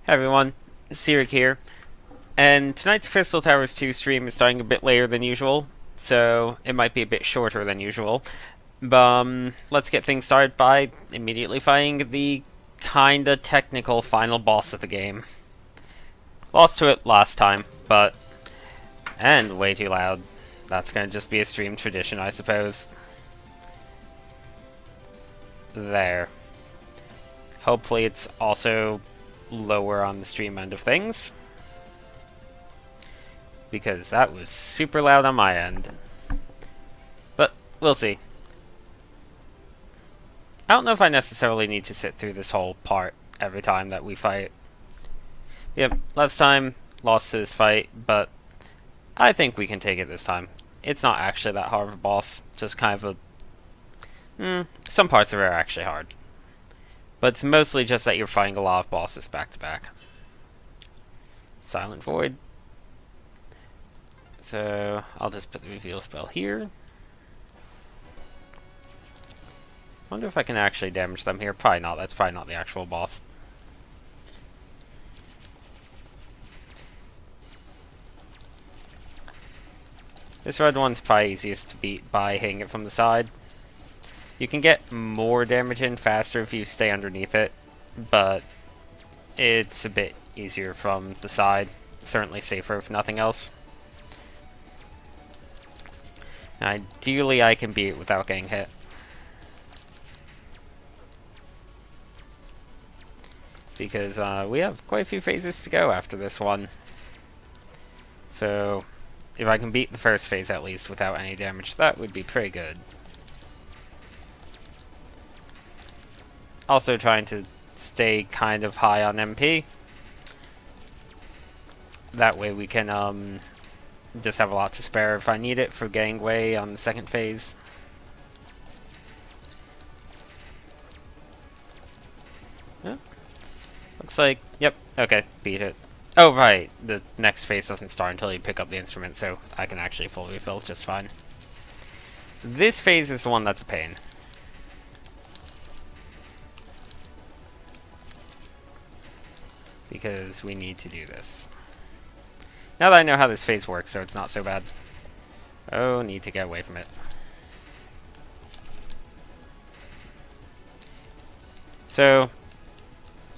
Hey everyone, Sirik here, and tonight's Crystal Towers 2 stream is starting a bit later than usual, so it might be a bit shorter than usual. But let's get things started by immediately fighting the kinda technical final boss of the game. Lost to it last time, but... and way too loud. That's gonna just be a stream tradition, I suppose. There. Hopefully it's also lower on the stream end of things, because that was super loud on my end. But we'll see. I don't know if I necessarily need to sit through this whole part every time that we fight. Yep, last time lost to this fight, but I think we can take it this time. It's not actually that hard of a boss, just kind of a... some parts of it are actually hard. But it's mostly just that you're fighting a lot of bosses back to back. Silent Void. So I'll just put the reveal spell here. Wonder if I can actually damage them here. Probably not. That's probably not the actual boss. This red one's probably easiest to beat by hitting it from the side. You can get more damage in faster if you stay underneath it, but it's a bit easier from the side. Certainly safer if nothing else. Ideally, I can beat it without getting hit. Because we have quite a few phases to go after this one. So, if I can beat the first phase at least without any damage, that would be pretty good. Also trying to stay kind of high on MP. That way we can just have a lot to spare if I need it for getting away on the second phase. Yeah. Looks like, yep, okay, beat it. Oh right, the next phase doesn't start until you pick up the instrument, so I can actually full refill just fine. This phase is the one that's a pain. Because we need to do this. Now that I know how this phase works, so it's not so bad. Oh, need to get away from it. So,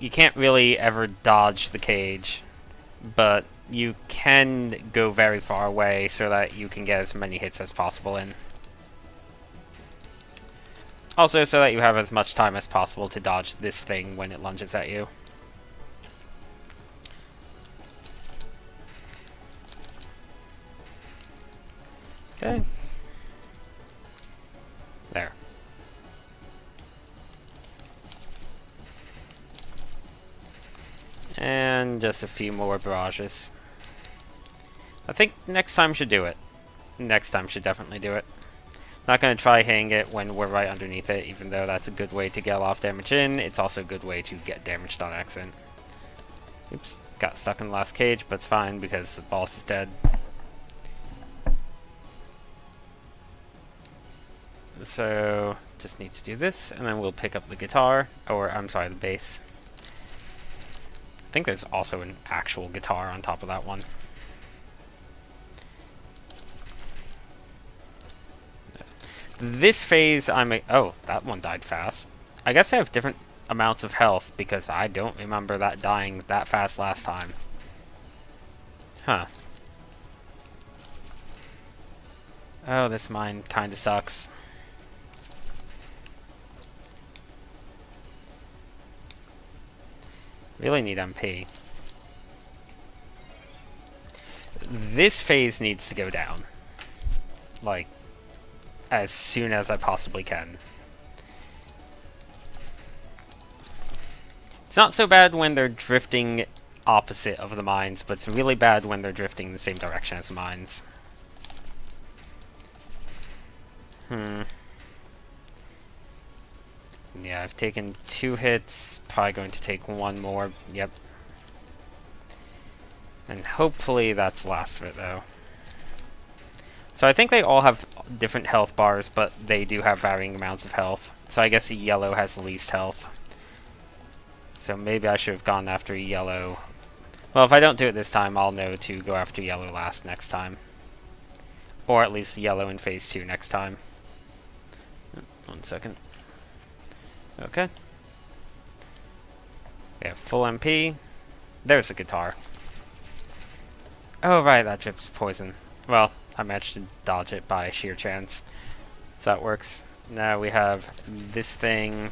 you can't really ever dodge the cage, but you can go very far away so that you can get as many hits as possible in. Also, so that you have as much time as possible to dodge this thing when it lunges at you. Okay. There. And just a few more barrages. I think next time should do it. Next time should definitely do it. Not going to try hitting it when we're right underneath it, even though that's a good way to get a lot of damage in. It's also a good way to get damaged on accident. Oops, got stuck in the last cage, but it's fine because the boss is dead. So, just need to do this, and then we'll pick up the guitar, or, I'm sorry, the bass. I think there's also an actual guitar on top of that one. This phase, oh, that one died fast. I guess I have different amounts of health, because I don't remember that dying that fast last time. Huh. Oh, this mine kinda sucks. Really need MP. This phase needs to go down. Like, as soon as I possibly can. It's not so bad when they're drifting opposite of the mines, but it's really bad when they're drifting in the same direction as the mines. Yeah, I've taken 2 hits, probably going to take 1 more, yep. And hopefully that's the last of it, though. So I think they all have different health bars, but they do have varying amounts of health. So I guess the yellow has the least health. So maybe I should have gone after yellow. Well, if I don't do it this time, I'll know to go after yellow last next time. Or at least yellow in phase 2 next time. 1 second. Okay. We have full MP. There's the guitar. Oh, right, that drips poison. Well, I managed to dodge it by sheer chance. So that works. Now we have this thing,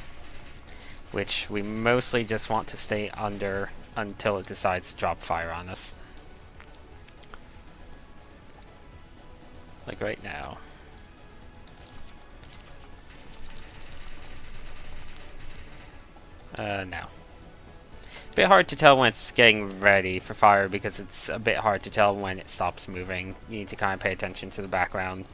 which we mostly just want to stay under until it decides to drop fire on us. Like right now. No. Bit hard to tell when it's getting ready for fire because it's a bit hard to tell when it stops moving. You need to kind of pay attention to the background.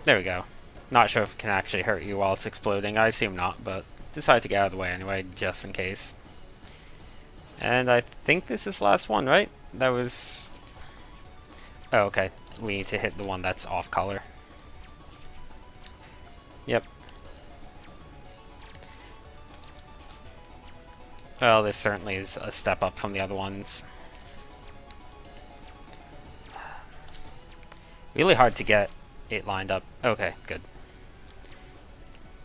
There we go. Not sure if it can actually hurt you while it's exploding. I assume not, but decided to get out of the way anyway, just in case. And I think this is the last one, right? That was... Oh, okay. We need to hit the one that's off color. Yep. Well, this certainly is a step up from the other ones. Really hard to get it lined up. Okay, good.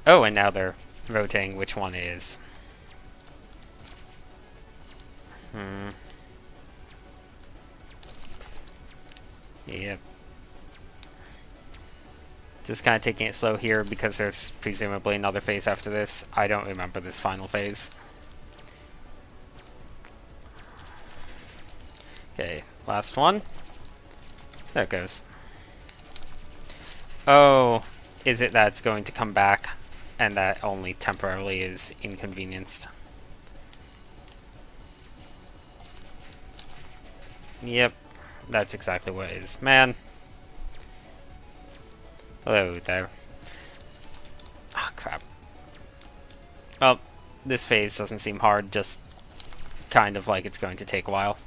Oh, and now they're rotating which one it is. Yep. Just kind of taking it slow here because there's presumably another phase after this. I don't remember this final phase. Okay, last one. There it goes. Oh, is it that it's going to come back and that only temporarily is inconvenienced? Yep, that's exactly what it is. Man. Hello there. Oh, crap. Well, this phase doesn't seem hard, just kind of like it's going to take a while.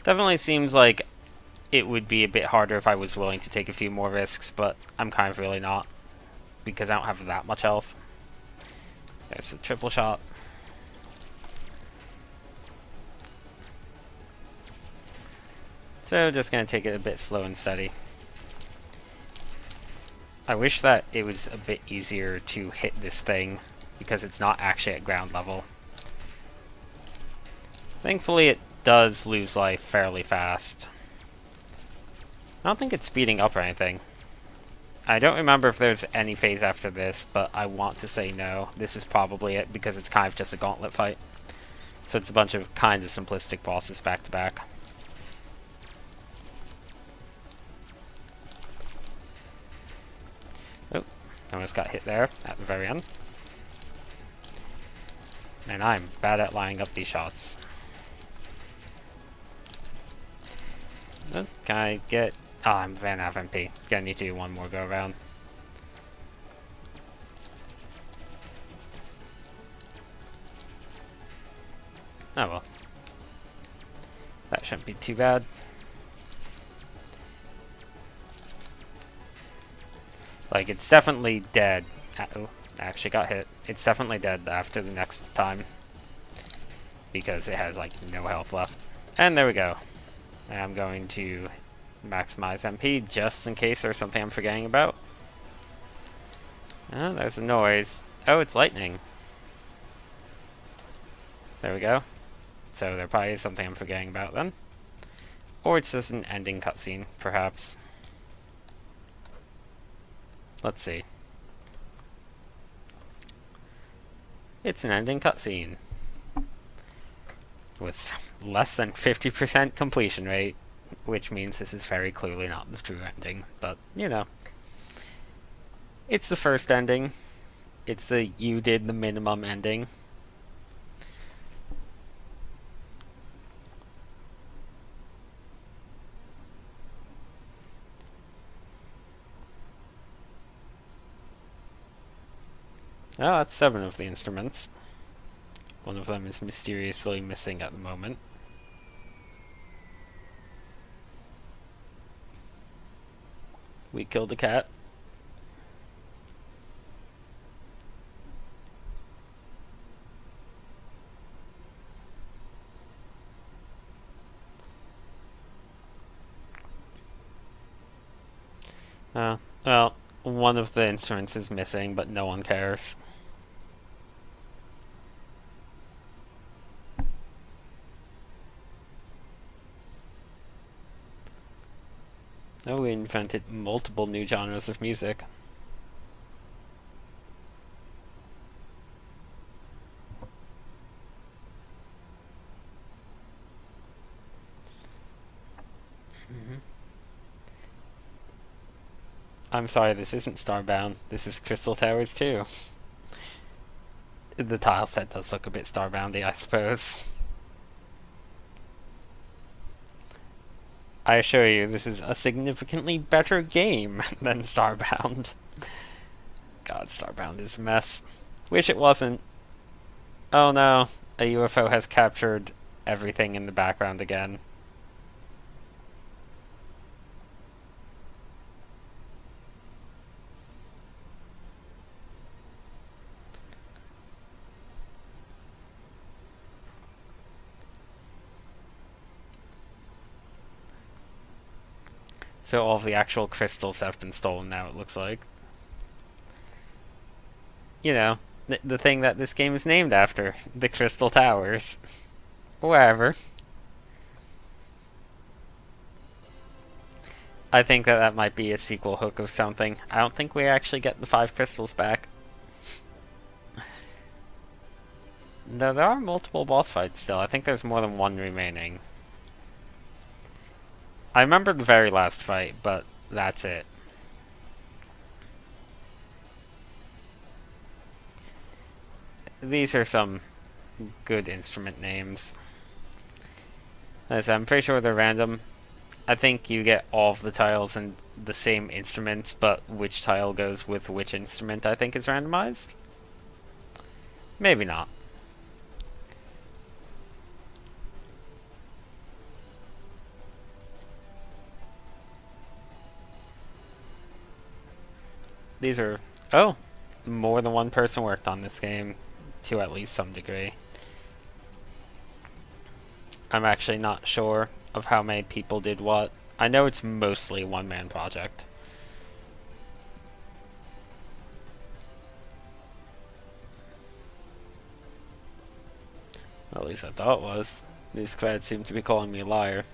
Definitely seems like it would be a bit harder if I was willing to take a few more risks, but I'm kind of really not, because I don't have that much health. There's a triple shot. So just gonna take it a bit slow and steady. I wish that it was a bit easier to hit this thing, because it's not actually at ground level. Thankfully it does lose life fairly fast. I don't think it's speeding up or anything. I don't remember if there's any phase after this, but I want to say no. This is probably it, because it's kind of just a gauntlet fight. So it's a bunch of kind of simplistic bosses back to back. Oh, almost got hit there at the very end. And I'm bad at lining up these shots. Oh, can I get... Oh, I'm van out of MP. Gonna need to do one more go around. Oh well. That shouldn't be too bad. Like, it's definitely dead. Oh, I actually got hit. It's definitely dead after the next time. Because it has, like, no health left. And there we go. I'm going to maximize MP just in case there's something I'm forgetting about. Oh, there's a noise. Oh, it's lightning. There we go. So there probably is something I'm forgetting about then. Or it's just an ending cutscene, perhaps. Let's see. It's an ending cutscene. With less than 50% completion rate, which means this is very clearly not the true ending, but, you know. It's the first ending. It's the you did the minimum ending. Oh, that's 7 of the instruments. One of them is mysteriously missing at the moment. We killed a cat. Well, one of the instruments is missing, but no one cares. Oh, we invented multiple new genres of music. I'm sorry, this isn't Starbound. This is Crystal Towers 2. The tile set does look a bit Starboundy, I suppose. I assure you, this is a significantly better game than Starbound. God, Starbound is a mess. Wish it wasn't. Oh no, a UFO has captured everything in the background again. So all of the actual crystals have been stolen now, it looks like. You know, the thing that this game is named after. The Crystal Towers. Wherever. I think that might be a sequel hook of something. I don't think we actually get the 5 crystals back. No, there are multiple boss fights still. I think there's more than one remaining. I remember the very last fight, but that's it. These are some good instrument names. As I'm pretty sure they're random. I think you get all of the tiles and the same instruments, but which tile goes with which instrument I think is randomized? Maybe not. These are... Oh! More than one person worked on this game, to at least some degree. I'm actually not sure of how many people did what. I know it's mostly a one-man project. At least I thought it was. These credits seem to be calling me a liar.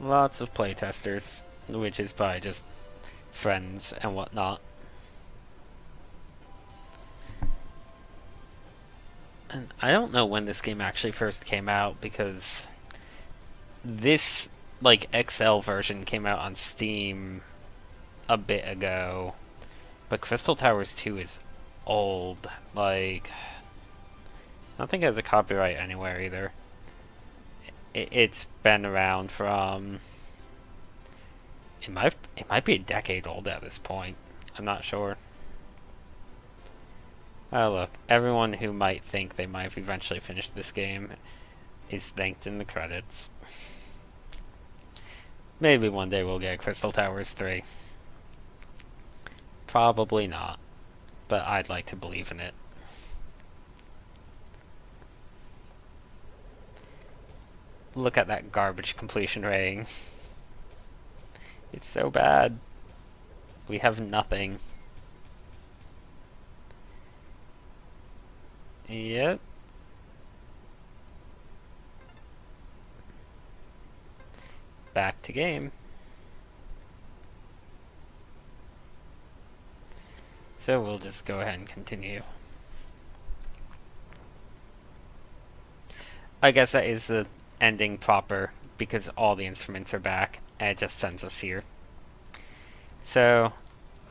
Lots of playtesters, which is probably just friends and whatnot. And I don't know when this game actually first came out, because this, like, XL version came out on Steam a bit ago. But Crystal Towers 2 is old. Like, I don't think it has a copyright anywhere either. It's been around from... It might be a decade old at this point. I'm not sure. Oh look, everyone who might think they might have eventually finished this game is thanked in the credits. Maybe one day we'll get Crystal Towers 3. Probably not, but I'd like to believe in it. Look at that garbage completion rating. It's so bad. We have nothing. Yep. Back to game. So we'll just go ahead and continue. I guess that is the ending proper, because all the instruments are back, and it just sends us here. So,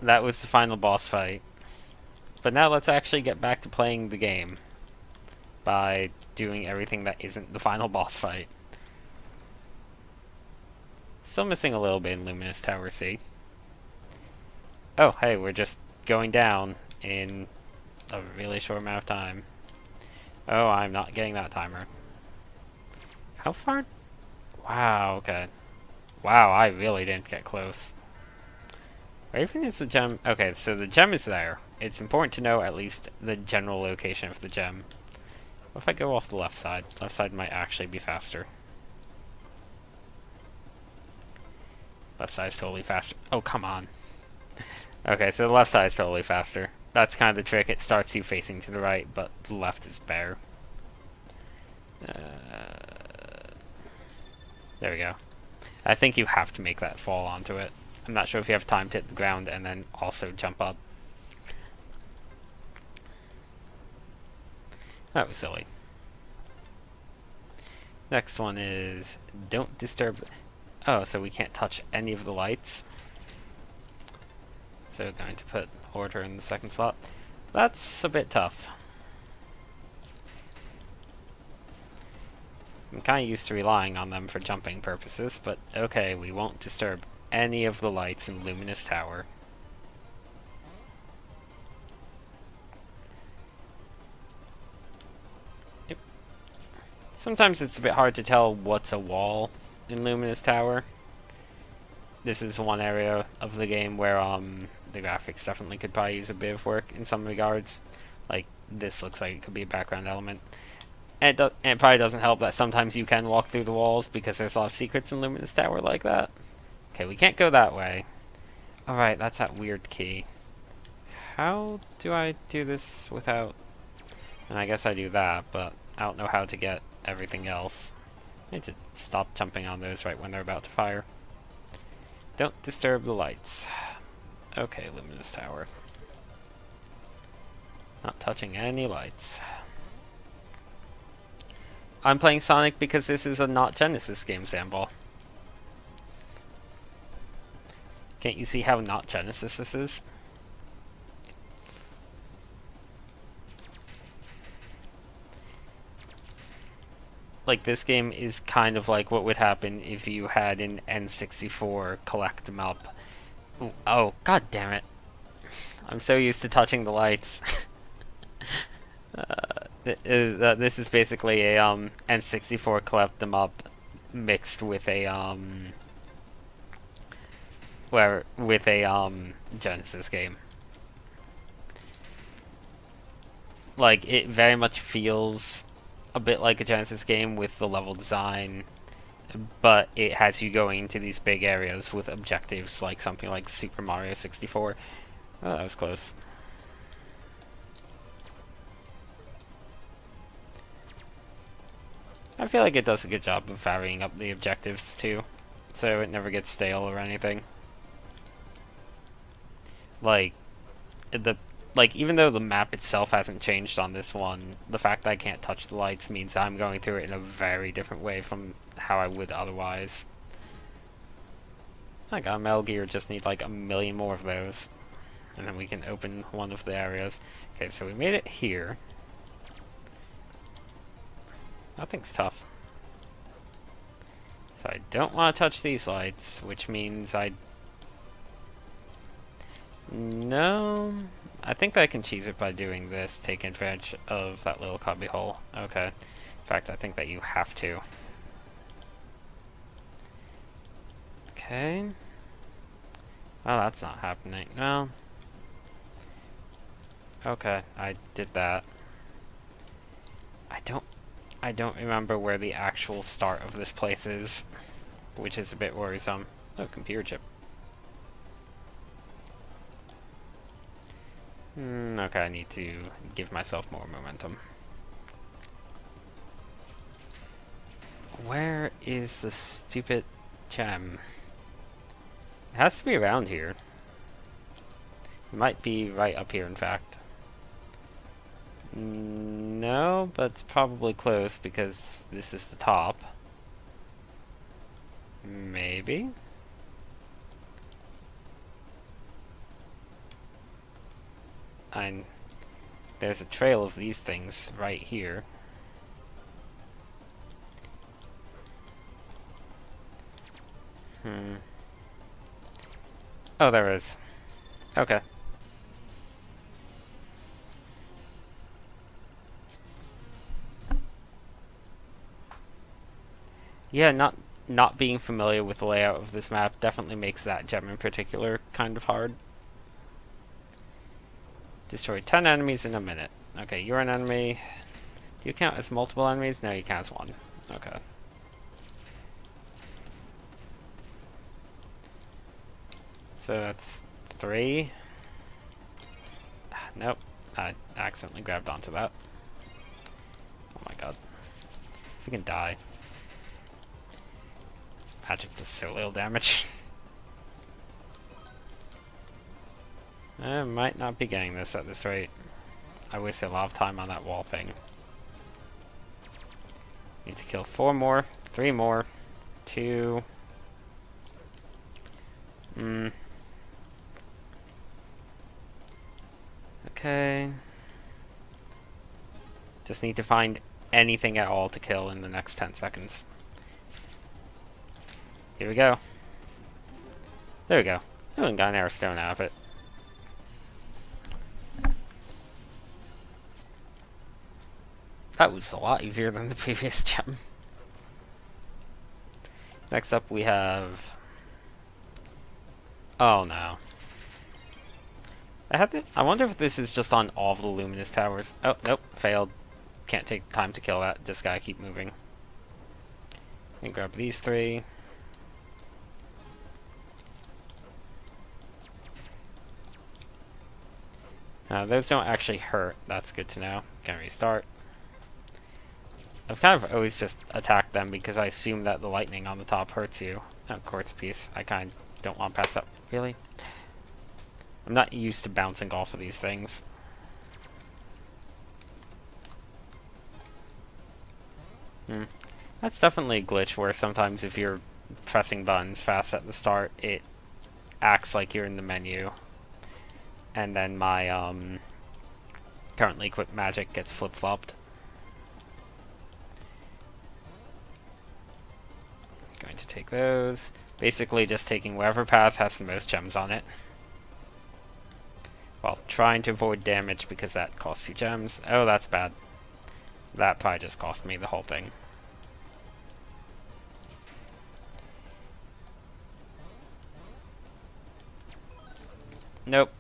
that was the final boss fight. But now let's actually get back to playing the game by doing everything that isn't the final boss fight. Still missing a little bit in Luminous Tower C. Oh, hey, we're just going down in a really short amount of time. Oh, I'm not getting that timer. How far? Wow, okay. Wow, I really didn't get close. Where even is the gem? Okay, so the gem is there. It's important to know at least the general location of the gem. What if I go off the left side? Left side might actually be faster. Left side is totally faster. Oh, come on. Okay, so the left side is totally faster. That's kind of the trick. It starts you facing to the right, but the left is bare. There we go. I think you have to make that fall onto it. I'm not sure if you have time to hit the ground and then also jump up. That was silly. Next one is don't disturb. Oh, so we can't touch any of the lights. So we're going to put order in the second slot. That's a bit tough. I'm kind of used to relying on them for jumping purposes, but okay, we won't disturb any of the lights in Luminous Tower. Yep. Sometimes it's a bit hard to tell what's a wall in Luminous Tower. This is one area of the game where the graphics definitely could probably use a bit of work in some regards. Like, this looks like it could be a background element. And it probably doesn't help that sometimes you can walk through the walls because there's a lot of secrets in Luminous Tower like that. Okay, we can't go that way. Alright, that's that weird key. How do I do this without... And I guess I do that, but I don't know how to get everything else. I need to stop jumping on those right when they're about to fire. Don't disturb the lights. Okay, Luminous Tower. Not touching any lights. I'm playing Sonic because this is a not Genesis game, Sandball. Can't you see how not Genesis this is? Like, this game is kind of like what would happen if you had an N64 collect 'em up. Ooh, oh, god damn it. I'm so used to touching the lights. This is basically a N64 collect 'em up mixed with a Genesis game. Like, it very much feels a bit like a Genesis game with the level design, but it has you going into these big areas with objectives like something like Super Mario 64. Oh, that was close. I feel like it does a good job of varying up the objectives too, so it never gets stale or anything. Like, even though the map itself hasn't changed on this one, the fact that I can't touch the lights means I'm going through it in a very different way from how I would otherwise. I got Metal Gear, just need like a million more of those. And then we can open one of the areas. Okay, so we made it here. Nothing's tough. So I don't want to touch these lights, which means No, I think I can cheese it by doing this, taking advantage of that little cubby hole. Okay. In fact, I think that you have to. Okay. Oh, that's not happening. No. Okay, I did that. I don't remember where the actual start of this place is, which is a bit worrisome. Oh, computer chip. Okay, I need to give myself more momentum. Where is the stupid gem? It has to be around here. It might be right up here, in fact. No, but it's probably close because this is the top. Maybe? There's a trail of these things right here. Oh, there is. Okay. Yeah, not being familiar with the layout of this map definitely makes that gem in particular kind of hard. Destroy 10 enemies in a minute. Okay, you're an enemy. Do you count as multiple enemies? No, you count as one. Okay. So that's 3. Nope. I accidentally grabbed onto that. Oh my god. If we can die. Magic does so little damage. I might not be getting this at this rate. I wasted a lot of time on that wall thing. Need to kill 4 more, 3 more, 2. Okay. Just need to find anything at all to kill in the next 10 seconds. Here we go. There we go. Oh, and got an arrow stone out of it. That was a lot easier than the previous gem. Next up we have... Oh no. I wonder if this is just on all of the Luminous Towers. Oh, nope, failed. Can't take the time to kill that, just gotta keep moving. And grab these 3. Those don't actually hurt, that's good to know. Can restart. I've kind of always just attacked them because I assume that the lightning on the top hurts you. Oh, quartz piece. I kind of don't want to pass up. Really? I'm not used to bouncing off of these things. That's definitely a glitch where sometimes if you're pressing buttons fast at the start, it acts like you're in the menu. And then my currently equipped magic gets flip-flopped. Going to take those. Basically just taking whatever path has the most gems on it. While trying to avoid damage because that costs you gems. Oh, that's bad. That probably just cost me the whole thing. Nope.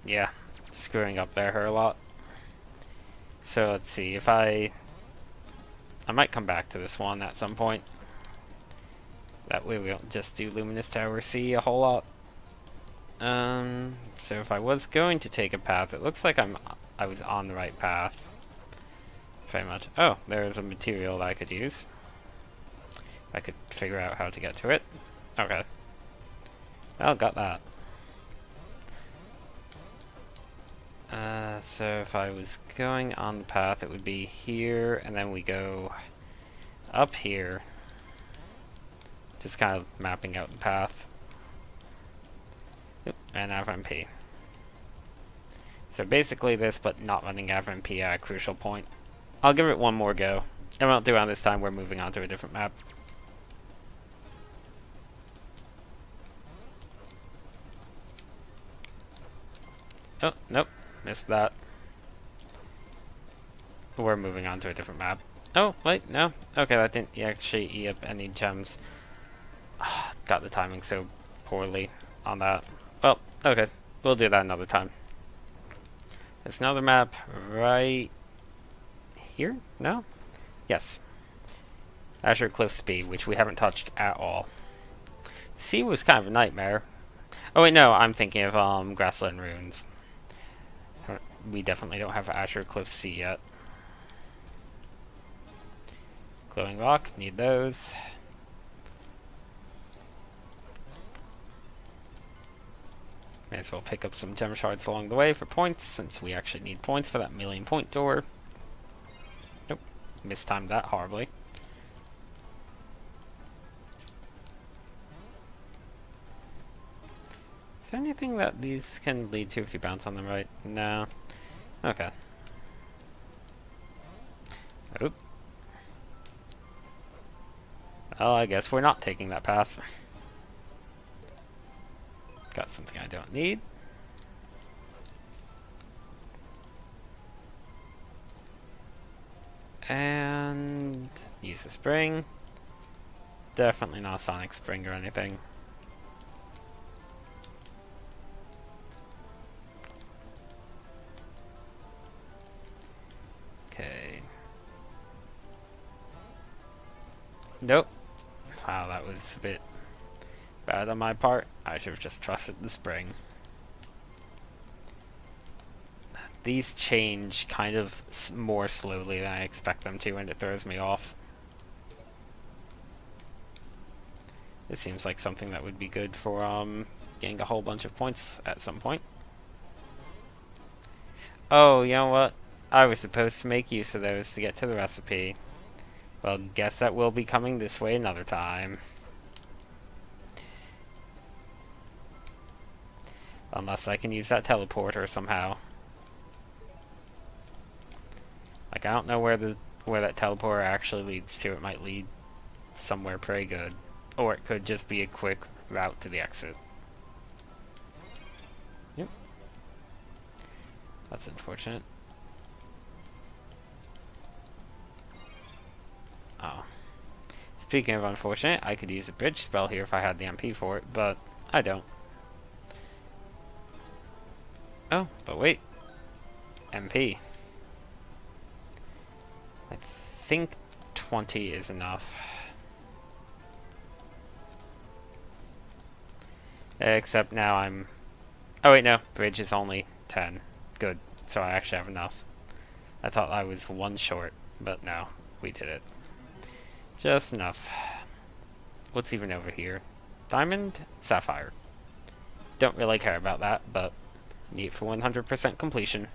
Yeah, screwing up there hurt a lot. So let's see, if I might come back to this one at some point. That way we don't just do Luminous Tower C a whole lot. So if I was going to take a path, it looks like I was on the right path. Pretty much. Oh, there's a material that I could use. If I could figure out how to get to it. Okay. Well, got that. So if I was going on the path, it would be here, and then we go up here. Just kind of mapping out the path. Yep, and FMP. So basically this, but not running FMP at a crucial point. I'll give it one more go. And we'll do it on this time, we're moving on to a different map. Oh, nope. Missed that. We're moving on to a different map. Oh, wait, no. Okay, that didn't actually eat up any gems. Got the timing so poorly on that. Well, okay. We'll do that another time. There's another map right here? No? Yes. Azure CLIFFS B, which we haven't touched at all. C was kind of a nightmare. Oh wait, no, I'm thinking of Grassland Ruins. We definitely don't have Azure CLIFFS C yet. Glowing rock, need those. May as well pick up some gem shards along the way for points, since we actually need points for that 1,000,000 point door. Nope, mistimed that horribly. Is there anything that these can lead to if you bounce on them right? No. Okay. Oop. Well, I guess we're not taking that path. Got something I don't need. And use the spring. Definitely not sonic spring or anything. Okay. Nope. Wow, that was a bit bad on my part. I should have just trusted the spring. These change kind of more slowly than I expect them to, and it throws me off. It seems like something that would be good for getting a whole bunch of points at some point. Oh, you know what? I was supposed to make use of those to get to the recipe. Well, guess that will be coming this way another time. Unless I can use that teleporter somehow. Like, I don't know where that teleporter actually leads to. It might lead somewhere pretty good. Or it could just be a quick route to the exit. Yep. That's unfortunate. Oh. Speaking of unfortunate, I could use a bridge spell here if I had the MP for it, but I don't. Oh, but wait. MP. I think 20 is enough. Except now I'm... Oh wait, no. Bridge is only 10. Good. So I actually have enough. I thought I was one short, but no. We did it. Just enough. What's even over here? Diamond? Sapphire. Don't really care about that, but need for 100% completion.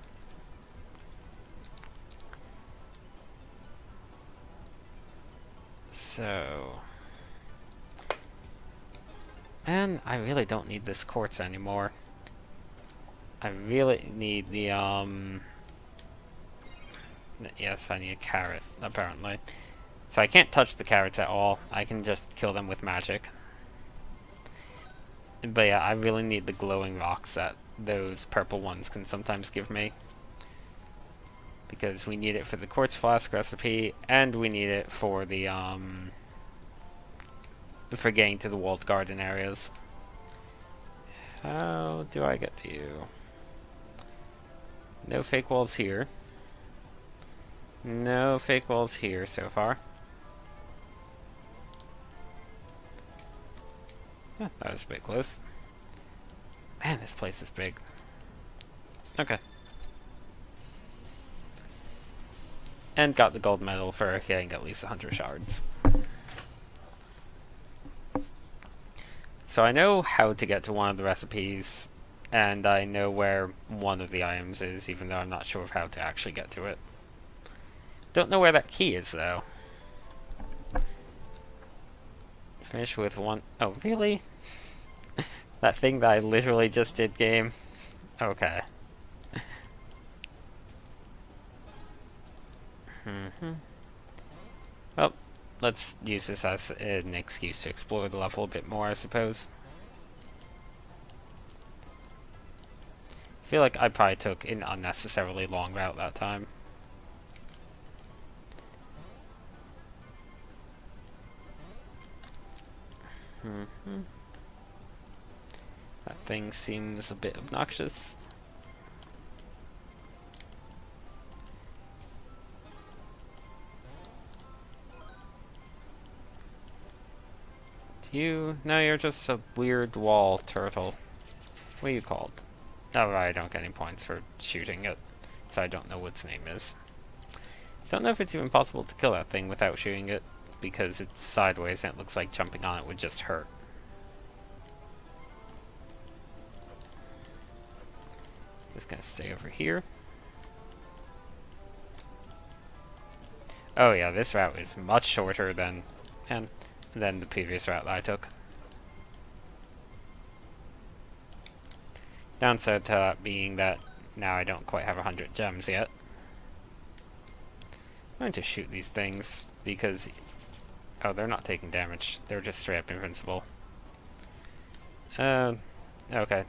So... And I really don't need this quartz anymore. I really need the, yes, I need a carrot, apparently. So I can't touch the carrots at all. I can just kill them with magic. But yeah, I really need the glowing rocks that those purple ones can sometimes give me. Because we need it for the quartz flask recipe, and we need it for the, for getting to the walled garden areas. How do I get to you? No fake walls here. No fake walls here so far. That was a bit close. Man, this place is big. Okay. And got the gold medal for getting at least 100 shards. So I know how to get to one of the recipes, and I know where one of the items is, even though I'm not sure of how to actually get to it. Don't know where that key is, though. Finish with one... Oh, really? That thing that I literally just did, game? Okay. Well, let's use this as an excuse to explore the level a bit more, I suppose. I feel like I probably took an unnecessarily long route that time. That thing seems a bit obnoxious. You? No, you're just a weird wall turtle. What are you called? Oh, I don't get any points for shooting it, so I don't know what its name is. Don't know if it's even possible to kill that thing without shooting it, because it's sideways and it looks like jumping on it would just hurt. Just gonna stay over here. Oh yeah, this route is much shorter than the previous route that I took. Downside to that being that now I don't quite have 100 gems yet. I'm going to shoot these things because... Oh, they're not taking damage. They're just straight up invincible. Okay.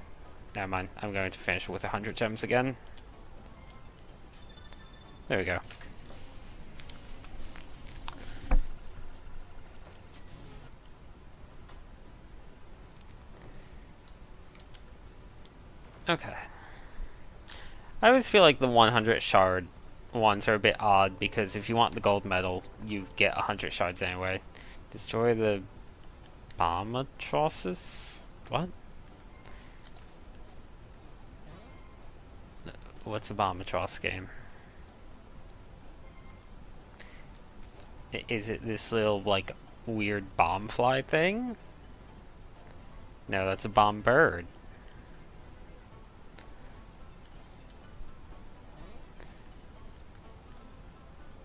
Never mind. I'm going to finish with 100 gems again. There we go. Okay. I always feel like the 100 shard ones are a bit odd because if you want the gold medal, you get 100 shards anyway. Destroy the bombatrosses? What? What's a bombatros game? Is it this little, like, weird bomb fly thing? No, that's a bomb bird.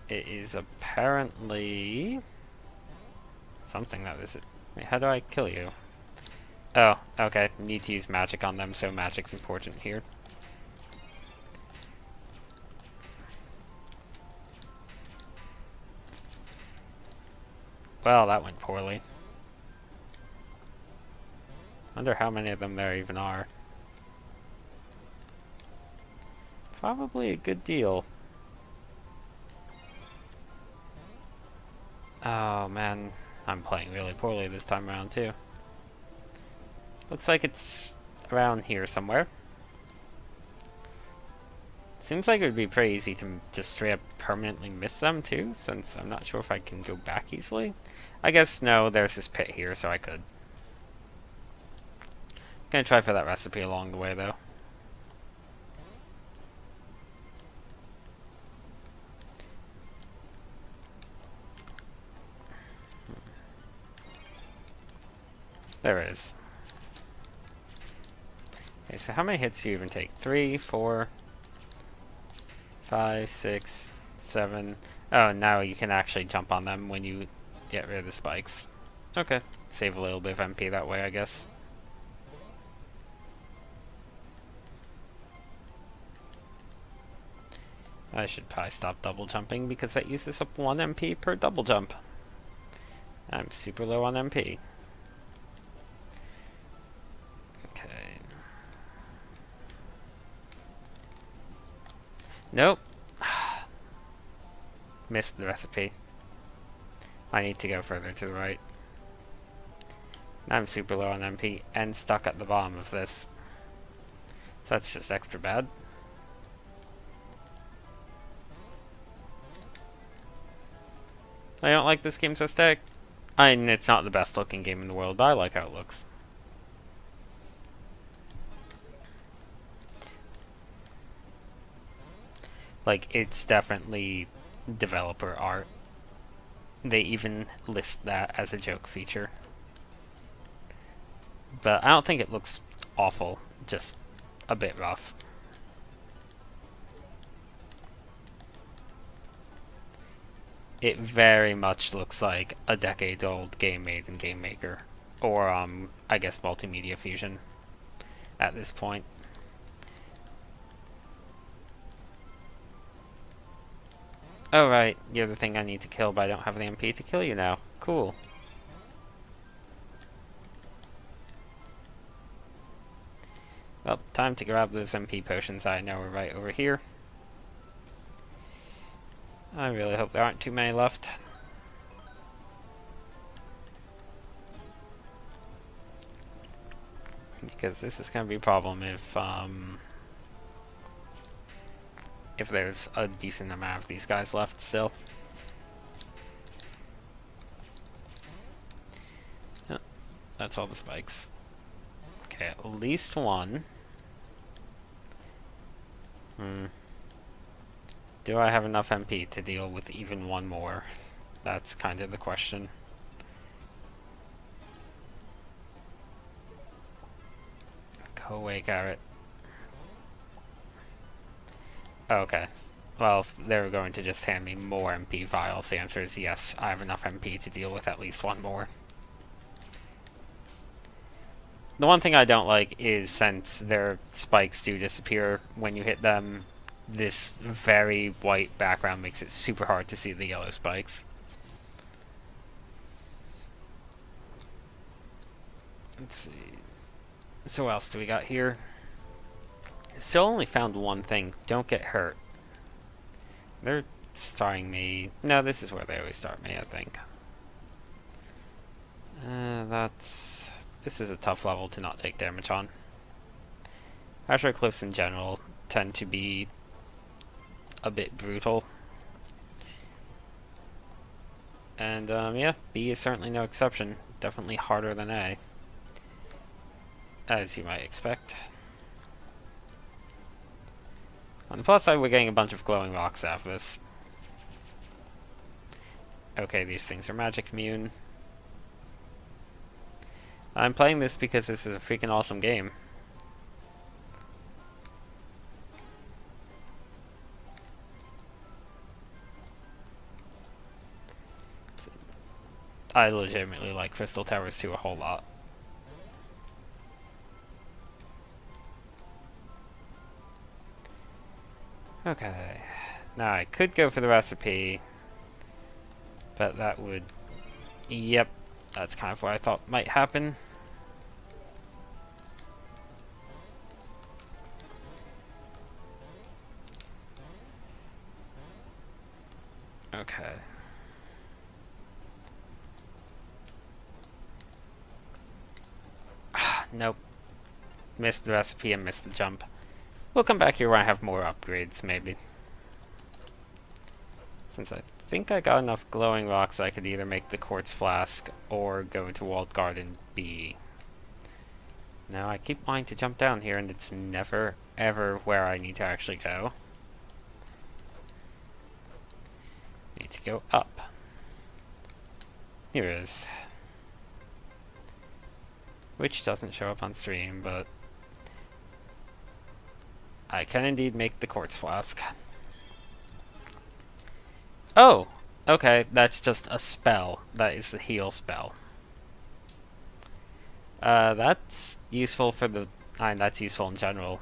It is apparently something that is. Wait, how do I kill you? Oh, okay. Need to use magic on them, so magic's important here. Well, that went poorly. Wonder how many of them there even are. Probably a good deal. Oh man, I'm playing really poorly this time around too. Looks like it's around here somewhere. Seems like it would be pretty easy to just straight up permanently miss them too, since I'm not sure if I can go back easily. I guess no, there's this pit here, so I could. Gonna try for that recipe along the way though. There it is. Okay, so how many hits do you even take? 3, 4, 5, 6, 7. Oh, now you can actually jump on them when you get rid of the spikes. Okay, save a little bit of MP that way, I guess. I should probably stop double jumping because that uses up 1 MP per double jump. I'm super low on MP. Okay. Nope. Missed the recipe. I need to go further to the right. I'm super low on MP and stuck at the bottom of this. So that's just extra bad. I don't like this game's aesthetic. I mean, it's not the best looking game in the world, but I like how it looks. Like, it's definitely developer art. They even list that as a joke feature. But I don't think it looks awful, just a bit rough. It very much looks like a decade-old game made in Game Maker. Or, I guess Multimedia Fusion at this point. Oh right, you're the thing I need to kill, but I don't have an MP to kill you now. Cool. Well, time to grab those MP potions I know are right over here. I really hope there aren't too many left. Because this is going to be a problem if there's a decent amount of these guys left still. Yep, that's all the spikes. Okay, at least one. Do I have enough MP to deal with even one more? That's kind of the question. Go away, Garrett. Okay. Well, if they're going to just hand me more MP vials, the answer is yes, I have enough MP to deal with at least one more. The one thing I don't like is, since their spikes do disappear when you hit them, this very white background makes it super hard to see the yellow spikes. Let's see. So what else do we got here? Still only found one thing. Don't get hurt. They're starring me. No, this is where they always start me, I think. This is a tough level to not take damage on. Azure Cliffs in general tend to be a bit brutal. And yeah, B is certainly no exception. Definitely harder than A, as you might expect. On the plus side, we're getting a bunch of glowing rocks after this. Okay, these things are magic immune. I'm playing this because this is a freaking awesome game. I legitimately like Crystal Towers 2 a whole lot. Okay. Now I could go for the recipe, but that would... Yep, that's kind of what I thought might happen. Okay. Nope. Missed the recipe and missed the jump. We'll come back here when I have more upgrades, maybe. Since I think I got enough glowing rocks, I could either make the quartz flask or go to Walled Garden B. Now I keep wanting to jump down here, and it's never, ever where I need to actually go. Need to go up. Here it is. Which doesn't show up on stream, but I can indeed make the quartz flask. Oh! Okay, that's just a spell. That is the heal spell. That's useful for the... I mean, that's useful in general.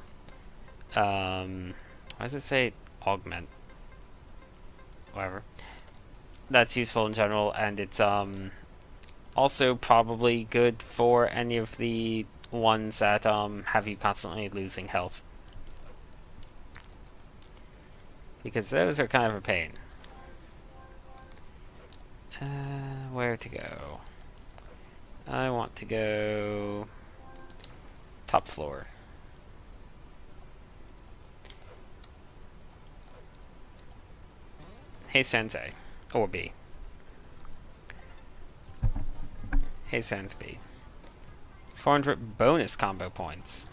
Why does it say augment? Whatever. That's useful in general, and it's, also probably good for any of the ones that, have you constantly losing health. Because those are kind of a pain. Where to go? I want to go top floor. Haze SANDS A, or B. Haze SANDS B. 400 bonus combo points.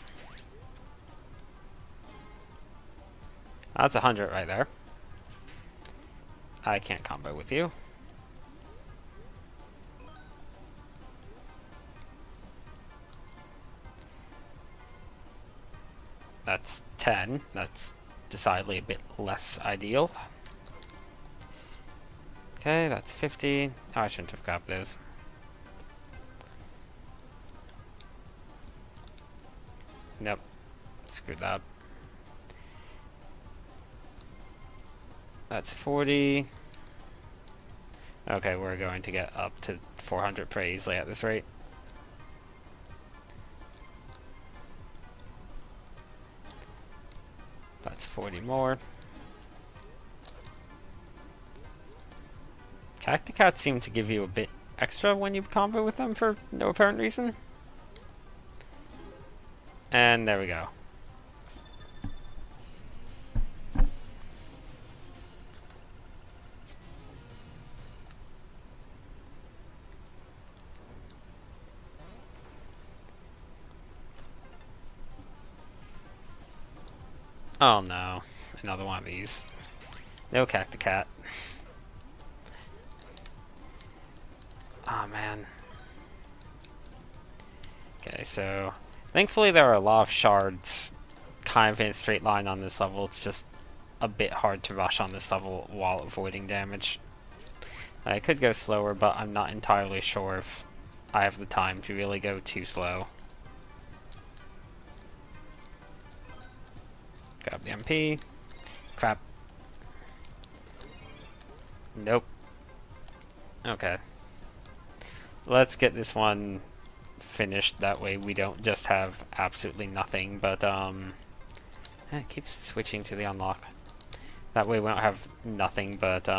That's 100 right there. I can't combo with you. That's 10. That's decidedly a bit less ideal. Okay, that's 50. Oh, I shouldn't have grabbed those. Nope. Screw that. That's 40. Okay, we're going to get up to 400 pretty easily at this rate. That's 40 more. Cacticats seem to give you a bit extra when you combo with them for no apparent reason. And there we go. Oh no, another one of these. No Cacticat. Oh man. Okay, so thankfully there are a lot of shards kind of in a straight line on this level. It's just a bit hard to rush on this level while avoiding damage. I could go slower, but I'm not entirely sure if I have the time to really go too slow. Grab the MP. Crap. Nope. Okay. Let's get this one finished, that way we don't just have absolutely nothing, but it keeps switching to the unlock. That way we don't have nothing but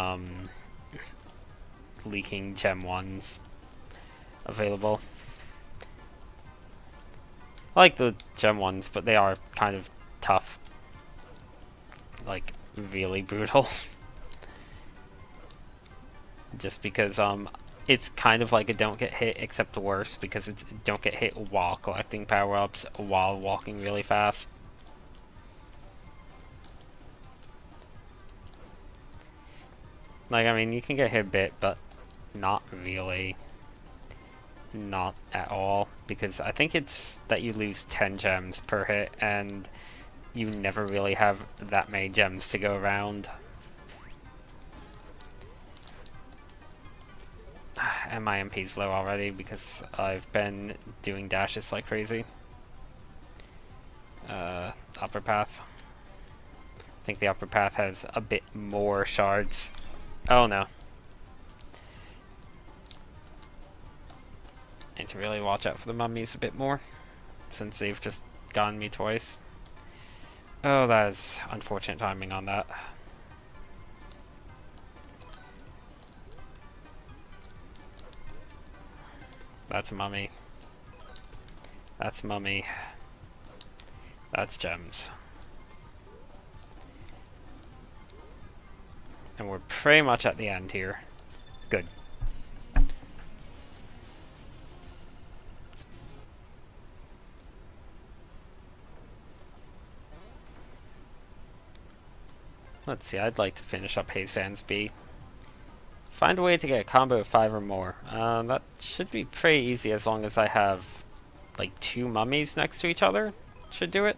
leaking gem ones available. I like the gem ones, but they are kind of tough. Like, really brutal. Just because, it's kind of like a don't get hit, except worse, because it's don't get hit while collecting power-ups, while walking really fast. Like, I mean, you can get hit a bit, but not really. Not at all, because I think it's that you lose 10 gems per hit, and you never really have that many gems to go around. And my MP's low already because I've been doing dashes like crazy. Upper path. I think the upper path has a bit more shards. Oh no. I need to really watch out for the mummies a bit more, since they've just gotten me twice. Oh, that is unfortunate timing on that. That's a mummy. That's mummy. That's gems. And we're pretty much at the end here. Good. Let's see, I'd like to finish up Haze SANDS B. Find a way to get a combo of 5 or more. That should be pretty easy as long as I have like 2 mummies next to each other. Should do it.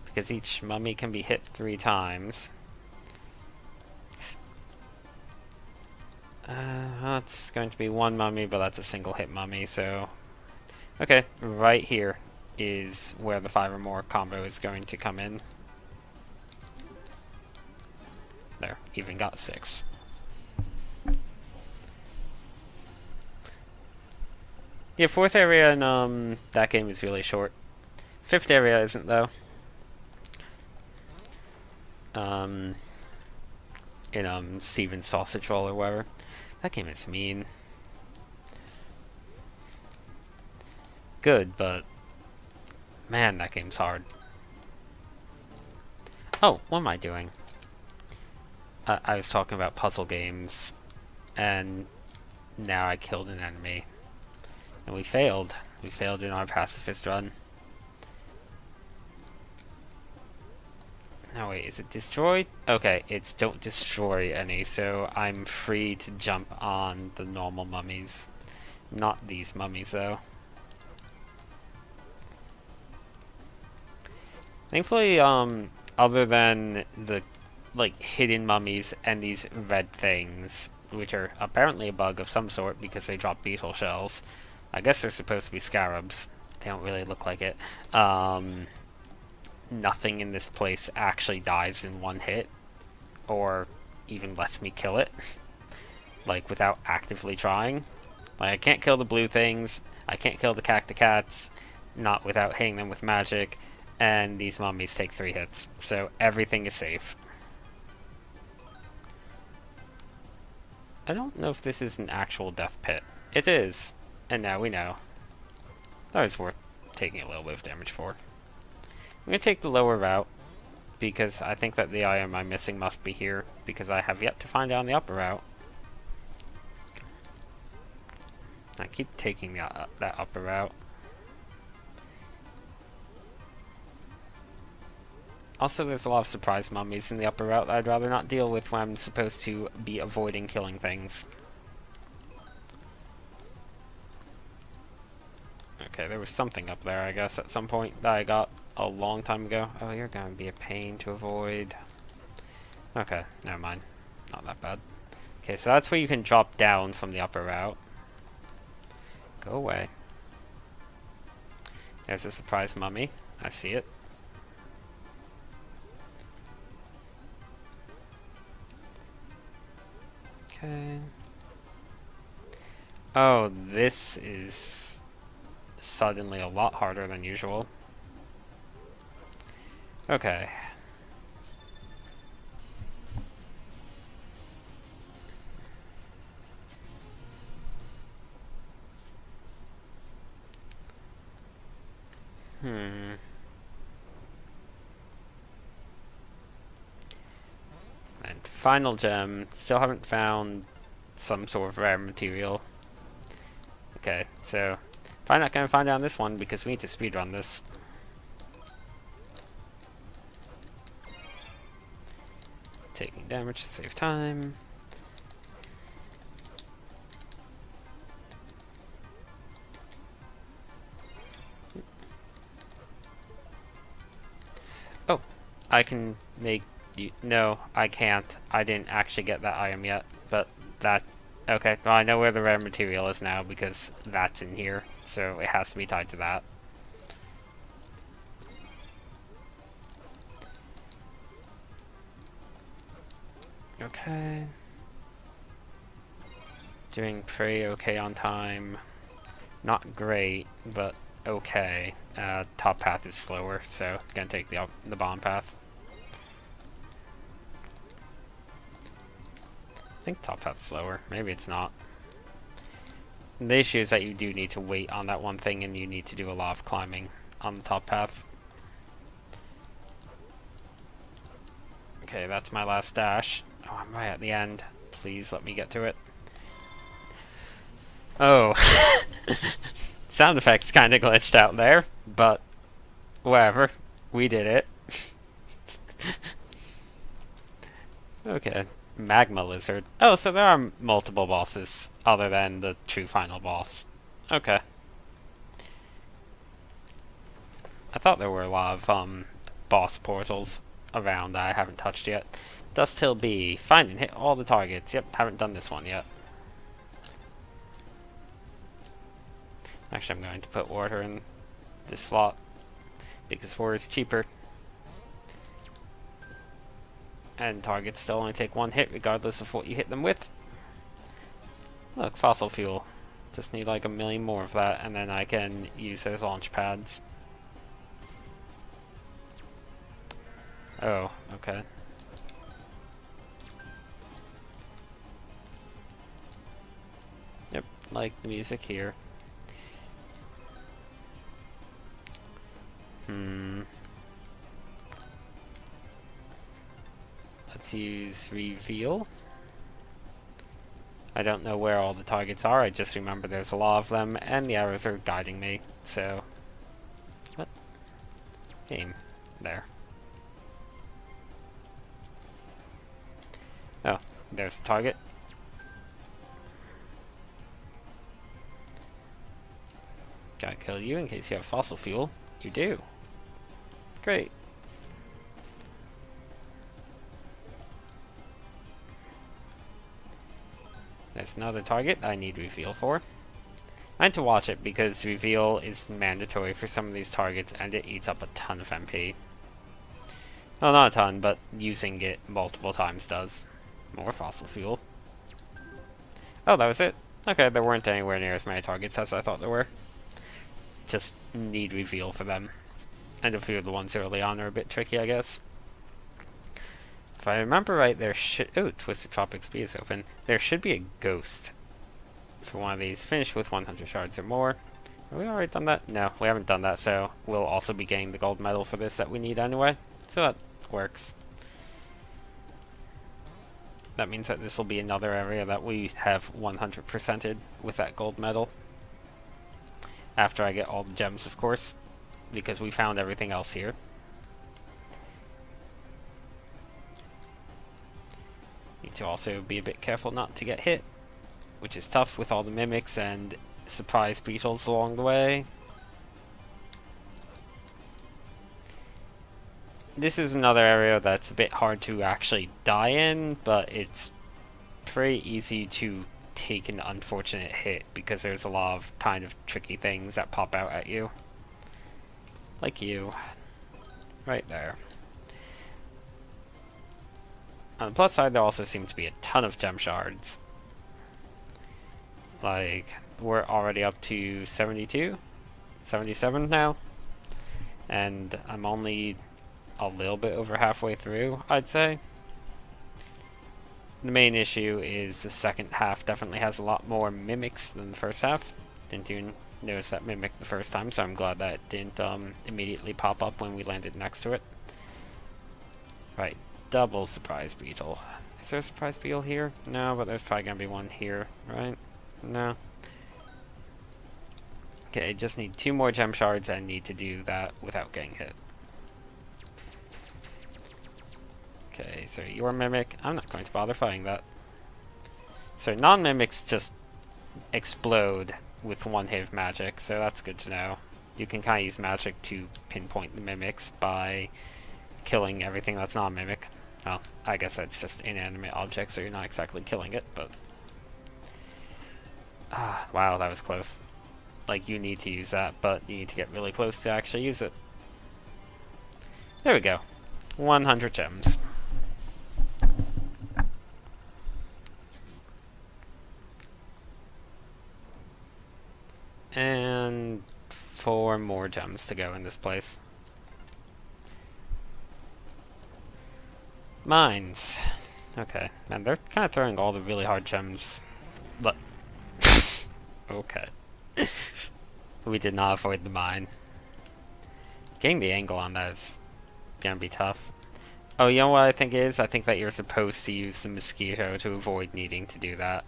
Because each mummy can be hit 3 times. That's going to be 1 mummy, but that's a single hit mummy, so... Okay, right here is where the 5 or more combo is going to come in. There, even got 6. Yeah, 4th area in that game is really short. 5th area isn't, though. In Steven's Sausage Roll or whatever. That game is mean. Good, but man, that game's hard. Oh, what am I doing? I was talking about puzzle games, and now I killed an enemy. And we failed. We failed in our pacifist run. Oh wait, is it destroy? Okay, it's don't destroy any, so I'm free to jump on the normal mummies. Not these mummies, though. Thankfully, other than the, like, hidden mummies and these red things, which are apparently a bug of some sort because they drop beetle shells. I guess they're supposed to be scarabs. They don't really look like it. Nothing in this place actually dies in 1 hit, or even lets me kill it, like, without actively trying. Like, I can't kill the blue things, I can't kill the cacticats, not without hitting them with magic, and these mummies take 3 hits, so everything is safe. I don't know if this is an actual death pit. It is, and now we know. That was worth taking a little bit of damage for. I'm going to take the lower route, because I think that the item I'm missing must be here, because I have yet to find out on the upper route. I keep taking that upper route. Also, there's a lot of surprise mummies in the upper route that I'd rather not deal with when I'm supposed to be avoiding killing things. Okay, there was something up there, I guess, at some point that I got a long time ago. Oh, you're going to be a pain to avoid. Okay, never mind. Not that bad. Okay, so that's where you can drop down from the upper route. Go away. There's a surprise mummy. I see it. Okay. Oh, this is suddenly a lot harder than usual. Okay. Hmm. And final gem. Still haven't found some sort of rare material. Okay, so probably not going to find out on this one because we need to speedrun this. Taking damage to save time. Oh, I can make you. No, I can't. I didn't actually get that item yet, but that. Okay, well, I know where the rare material is now because that's in here, so it has to be tied to that. Okay. Doing pretty okay on time. Not great, but okay. Top path is slower, so gonna take the bottom path. I think top path's slower. Maybe it's not. The issue is that you do need to wait on that one thing, and you need to do a lot of climbing on the top path. Okay, that's my last dash. Oh, I'm right at the end. Please let me get to it. Oh. Sound effects kind of glitched out there, but whatever. We did it. Okay. Magma lizard. Oh, so there are multiple bosses other than the true final boss. Okay. I thought there were a lot of boss portals around that I haven't touched yet. Dust Hill B. Find and hit all the targets. Yep, haven't done this one yet. Actually, I'm going to put water in this slot because water is cheaper. And targets still only take one hit regardless of what you hit them with. Look, fossil fuel. Just need like a million more of that and then I can use those launch pads. Oh, okay. Yep, like the music here. Let's use reveal. I don't know where all the targets are, I just remember there's a lot of them, and the arrows are guiding me, so... What? Game. There. Oh, there's the target. Gotta kill you in case you have fossil fuel. You do. Great. There's another target I need reveal for. I need to watch it because reveal is mandatory for some of these targets and it eats up a ton of MP. Well, not a ton, but using it multiple times does. More fossil fuel. Oh, that was it. Okay, there weren't anywhere near as many targets as I thought there were. Just need reveal for them. And a few of the ones early on are a bit tricky, I guess. If I remember right, there should... Oh, Twisted Tropics B is open. There should be a ghost for one of these. Finish with 100 shards or more. Have we already done that? No, we haven't done that, so we'll also be getting the gold medal for this that we need anyway. So that works. That means that this will be another area that we have 100%ed with that gold medal. After I get all the gems, of course, because we found everything else here. Need to also be a bit careful not to get hit, which is tough with all the mimics and surprise beetles along the way. This is another area that's a bit hard to actually die in, but it's pretty easy to take an unfortunate hit because there's a lot of kind of tricky things that pop out at you. Like you. Right there. On the plus side, there also seem to be a ton of gem shards. Like, we're already up to 72? 77 now? And I'm only a little bit over halfway through, I'd say. The main issue is the second half definitely has a lot more mimics than the first half. Didn't even notice that mimic the first time, so I'm glad that it didn't immediately pop up when we landed next to it. Right, double surprise beetle. Is there a surprise beetle here? No, but there's probably gonna be one here, right? No. Okay, just need 2 more gem shards and need to do that without getting hit. Okay, so your mimic, I'm not going to bother fighting that. So non-mimics just explode with 1 hit of magic, so that's good to know. You can kind of use magic to pinpoint the mimics by killing everything that's non-mimic. Well, I guess that's just inanimate objects, so you're not exactly killing it, but... wow, that was close. Like, you need to use that, but you need to get really close to actually use it. There we go. 100 gems. And 4 more gems to go in this place. Mines. Okay, man, they're kind of throwing all the really hard gems. But okay. We did not avoid the mine. Getting the angle on that is gonna be tough. Oh, you know what I think it is? I think that you're supposed to use the mosquito to avoid needing to do that.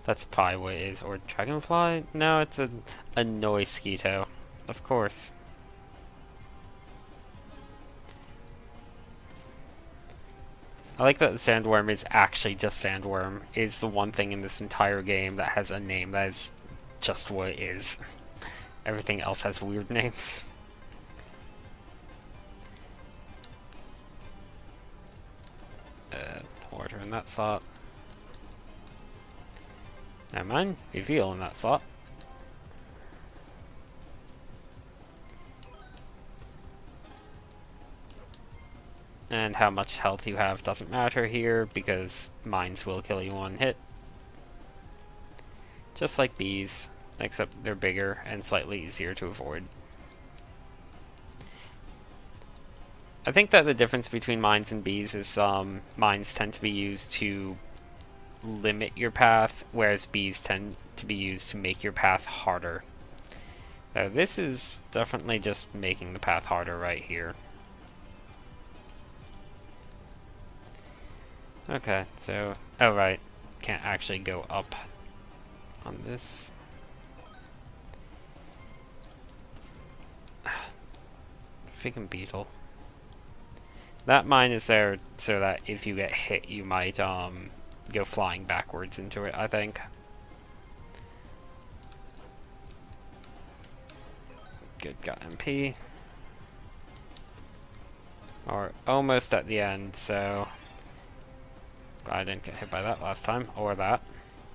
That's probably what it is. Or dragonfly? No, it's a noisquito. Of course. I like that the sandworm is actually just sandworm. It's the one thing in this entire game that has a name that is just what it is. Everything else has weird names. Order in that slot. Never mind. Reveal in that slot. And how much health you have doesn't matter here, because mines will kill you one hit. Just like bees, except they're bigger and slightly easier to avoid. I think that the difference between mines and bees is mines tend to be used to limit your path, whereas bees tend to be used to make your path harder. This is definitely just making the path harder right here. Okay, so... oh, right. Can't actually go up on this. Freaking beetle. That mine is there so that if you get hit, you might go flying backwards into it, I think. Good, got MP. Or almost at the end, so... glad I didn't get hit by that last time, or that.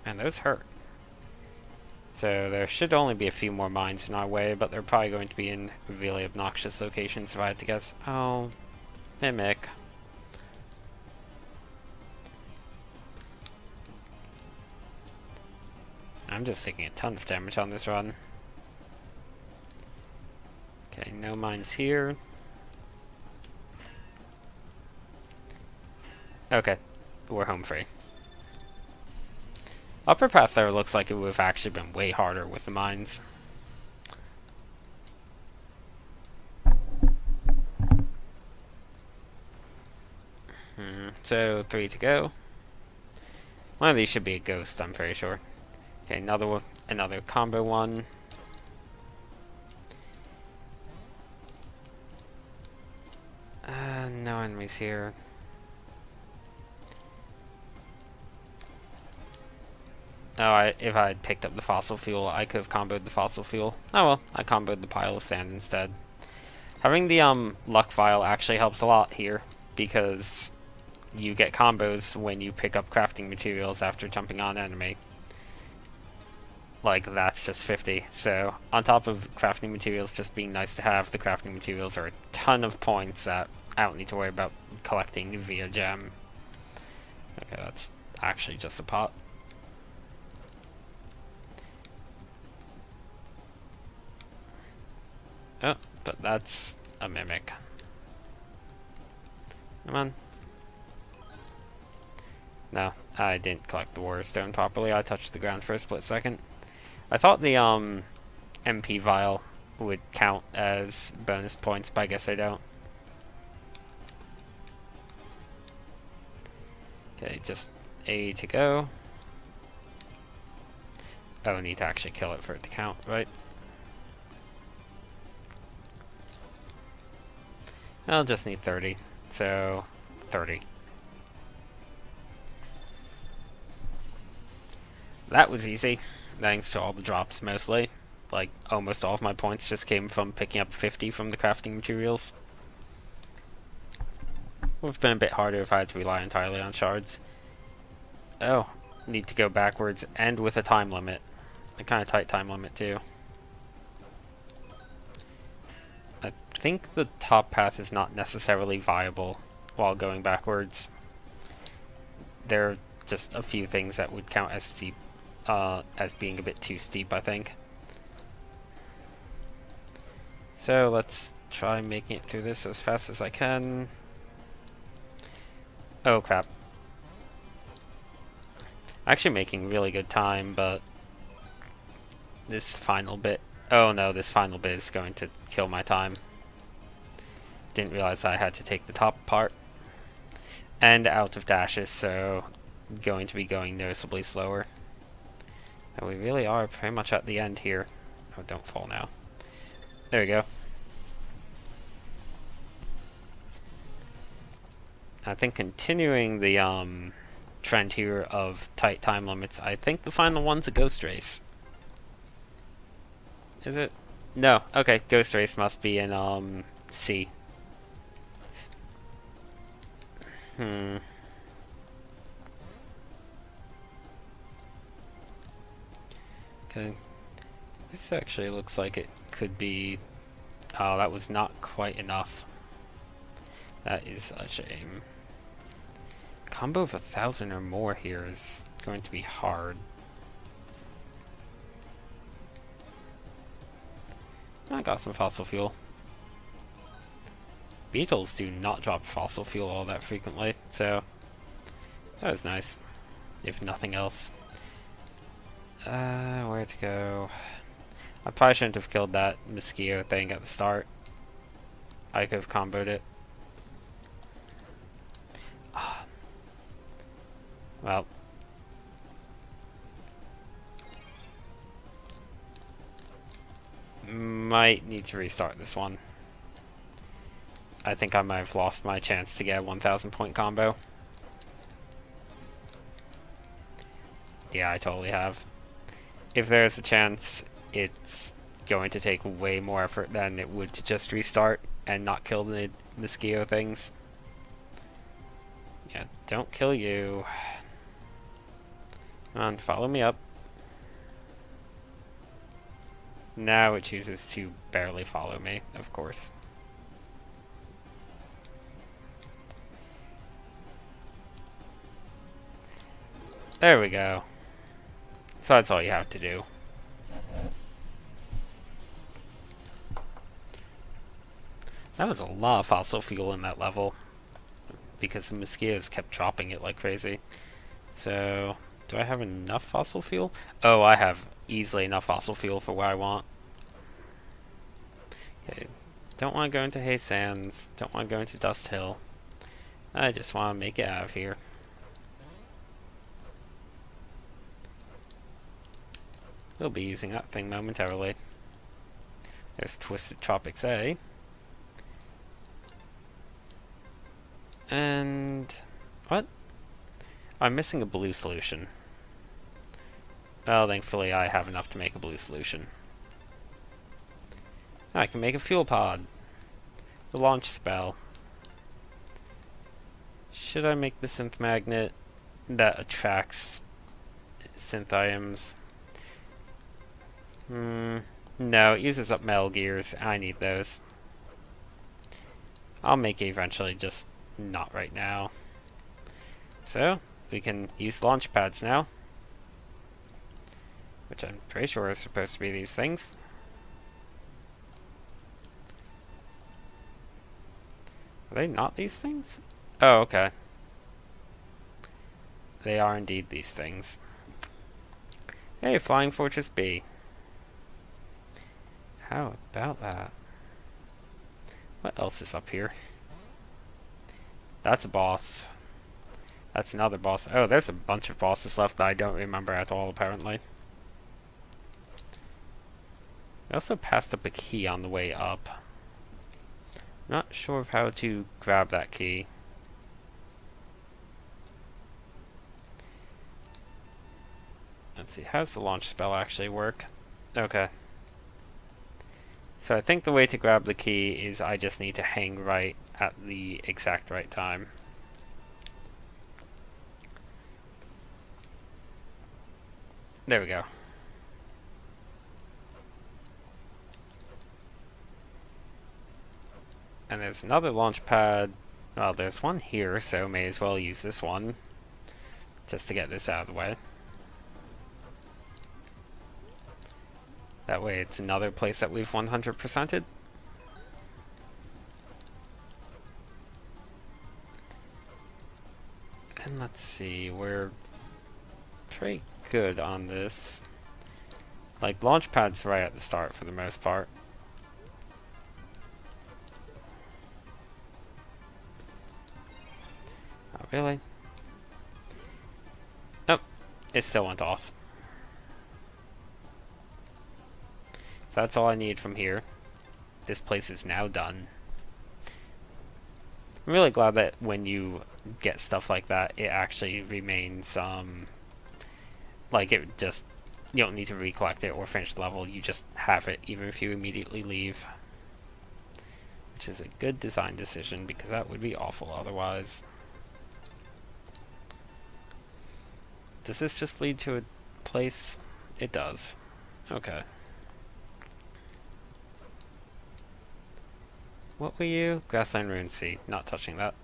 And those hurt. So there should only be a few more mines in our way, but they're probably going to be in really obnoxious locations if I had to guess. Oh, mimic. I'm just taking a ton of damage on this run. Okay, no mines here. Okay, we're home free. Upper path there looks like it would have actually been way harder with the mines. So 3 to go. One of these should be a ghost, I'm pretty sure. Okay, another combo one. No enemies here. Oh, if I had picked up the fossil fuel, I could have comboed the fossil fuel. Oh well, I comboed the pile of sand instead. Having the luck vial actually helps a lot here, because you get combos when you pick up crafting materials after jumping on enemy. Like, that's just 50. So, on top of crafting materials just being nice to have, the crafting materials are a ton of points that I don't need to worry about collecting via gem. Okay, that's actually just a pot. Oh, but that's a mimic. Come on. No, I didn't collect the water stone properly. I touched the ground for a split second. I thought the MP vial would count as bonus points, but I guess I don't. Okay, just A to go. Oh, I need to actually kill it for it to count, right? I'll just need 30. So, 30. That was easy, thanks to all the drops mostly. Like, almost all of my points just came from picking up 50 from the crafting materials. Would have been a bit harder if I had to rely entirely on shards. Oh, need to go backwards and with a time limit. A kind of tight time limit too. I think the top path is not necessarily viable while going backwards. There are just a few things that would count as steep, as being a bit too steep, I think. So let's try making it through this as fast as I can. Oh crap. Actually making really good time, but this final bit... Oh no, this final bit is going to kill my time. Didn't realize I had to take the top part. And out of dashes, so going to be going noticeably slower. And we really are pretty much at the end here. Oh, don't fall now. There we go. I think continuing the trend here of tight time limits, I think the final one's a ghost race. Is it? No. Okay, ghost race must be in C. Okay. This actually looks like it could be... Oh, that was not quite enough. That is a shame. Combo of 1,000 or more here is going to be hard. I got some fossil fuel. Beetles do not drop fossil fuel all that frequently, so that was nice, if nothing else. Where to go? I probably shouldn't have killed that mosquito thing at the start. I could have comboed it. Well. Might need to restart this one. I think I might have lost my chance to get a 1,000 point combo. Yeah, I totally have. If there's a chance, it's going to take way more effort than it would to just restart and not kill the mosquito things. Yeah, don't kill you. Come on, follow me up. Now it chooses to barely follow me, of course. There we go. So that's all you have to do. That was a lot of fossil fuel in that level, because the mosquitoes kept dropping it like crazy. So, do I have enough fossil fuel? Oh, I have easily enough fossil fuel for what I want. Okay, don't want to go into Haze Sands, don't want to go into Dust Hill. I just want to make it out of here. We'll be using that thing momentarily. There's Twisted Tropics A. And... what? I'm missing a blue solution. Well, thankfully I have enough to make a blue solution. I can make a fuel pod. The launch spell. Should I make the synth magnet that attracts synth items? No, it uses up metal gears. I need those. I'll make it eventually, just not right now. So, we can use launch pads now. Which I'm pretty sure are supposed to be these things. Are they not these things? Oh, okay. They are indeed these things. Hey, Flying Fortress B. How about that? What else is up here? That's a boss. That's another boss. Oh, there's a bunch of bosses left that I don't remember at all, apparently. I also passed up a key on the way up. Not sure of how to grab that key. Let's see, how does the launch spell actually work? Okay. So I think the way to grab the key is I just need to hang right at the exact right time. There we go. And there's another launch pad. Well, there's one here, so may as well use this one just to get this out of the way. That way it's another place that we've 100%ed. And let's see, we're pretty good on this. Like, launch pad's right at the start for the most part. Oh, really? Nope, it still went off. So that's all I need from here. This place is now done. I'm really glad that when you get stuff like that, it actually remains, like it just, you don't need to recollect it or finish the level, you just have it even if you immediately leave. Which is a good design decision, because that would be awful otherwise. Does this just lead to a place? It does. Okay. What were you? Grassland Ruin Sea. Not touching that.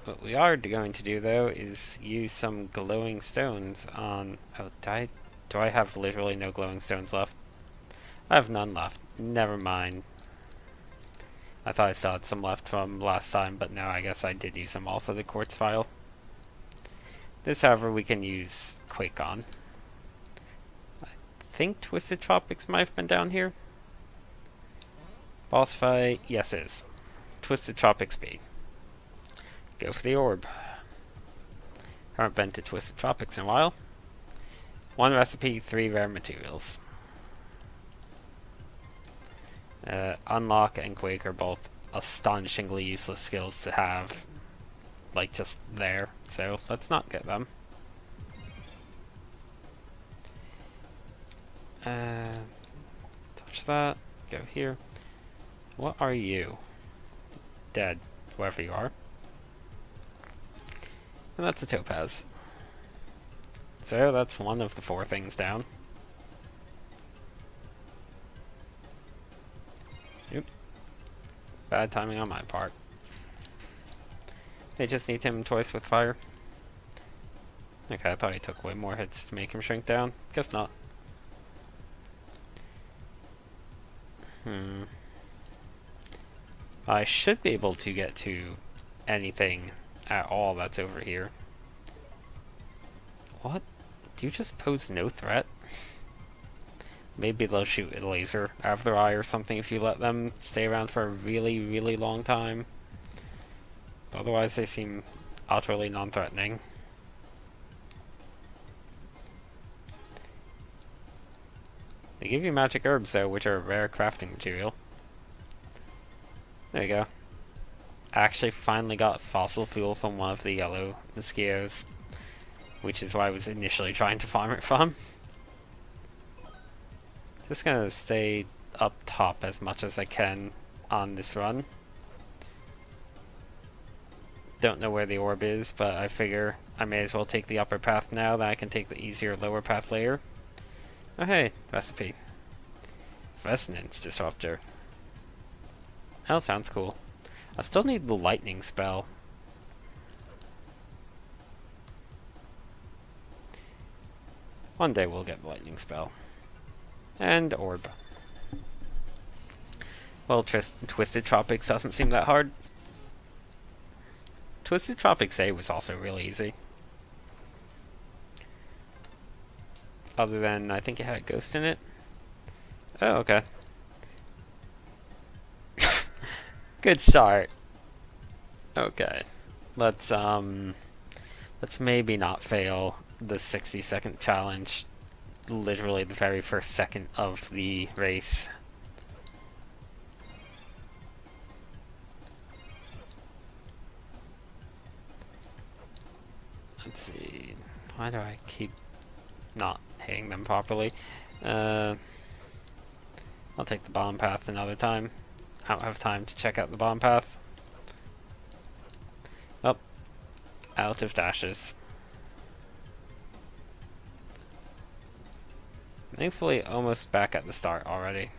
What we are going to do, though, is use some glowing stones on... Oh, do I have literally no glowing stones left? I have none left. Never mind. I thought I still had some left from last time, but no, I guess I did use them all for the quartz file. This, however, we can use Quake on. I think Twisted Tropics might have been down here. Boss fight, yes it is. Twisted Tropics B. Go for the orb. Haven't been to Twisted Tropics in a while. 1 recipe, 3 rare materials. Unlock and Quake are both astonishingly useless skills to have, like, just there, so let's not get them. Touch that, go here. What are you? Dead, whoever you are. And that's a topaz. So that's one of the 4 things down. Oop. Bad timing on my part. They just need him twice with fire. Okay, I thought he took way more hits to make him shrink down. Guess not. I should be able to get to anything at all that's over here. What? Do you just pose no threat? Maybe they'll shoot a laser out of their eye or something if you let them stay around for a really, really long time. Otherwise, they seem utterly non-threatening. They give you magic herbs, though, which are a rare crafting material. There you go. I actually finally got fossil fuel from one of the yellow mosquitoes, which is why I was initially trying to farm it from. Just gonna stay up top as much as I can on this run. Don't know where the orb is, but I figure I may as well take the upper path now that I can take the easier lower path later. Oh hey, recipe. Resonance Disruptor. That sounds cool. I still need the lightning spell. One day we'll get the lightning spell. And orb. Well, Twisted Tropics doesn't seem that hard. Twisted Tropics A was also really easy. Other than, I think it had Ghost in it. Oh, okay. Good start. Okay. Let's maybe not fail the 60-second challenge. Literally the very first second of the race. Let's see. Why do I keep not hitting them properly? I'll take the bomb path another time. I don't have time to check out the bomb path. Oh, out of dashes. Thankfully, almost back at the start already.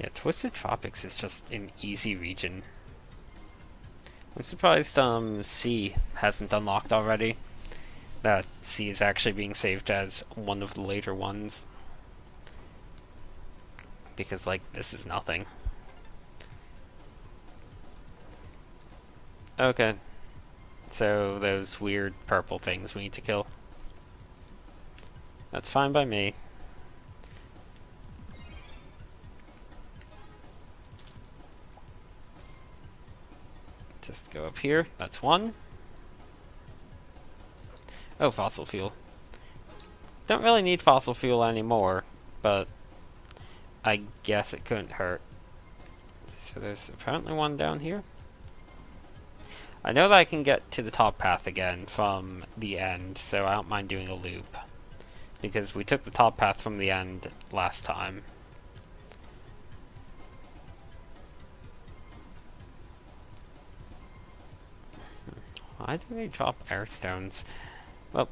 Yeah, Twisted Tropics is just an easy region. I'm surprised C hasn't unlocked already. That C is actually being saved as one of the later ones. Because, like, this is nothing. Okay. So, those weird purple things we need to kill. That's fine by me. Just go up here. That's one. Oh, fossil fuel. Don't really need fossil fuel anymore, but I guess it couldn't hurt. So there's apparently one down here. I know that I can get to the top path again from the end, so I don't mind doing a loop. Because we took the top path from the end last time. Why do they drop air stones? Well,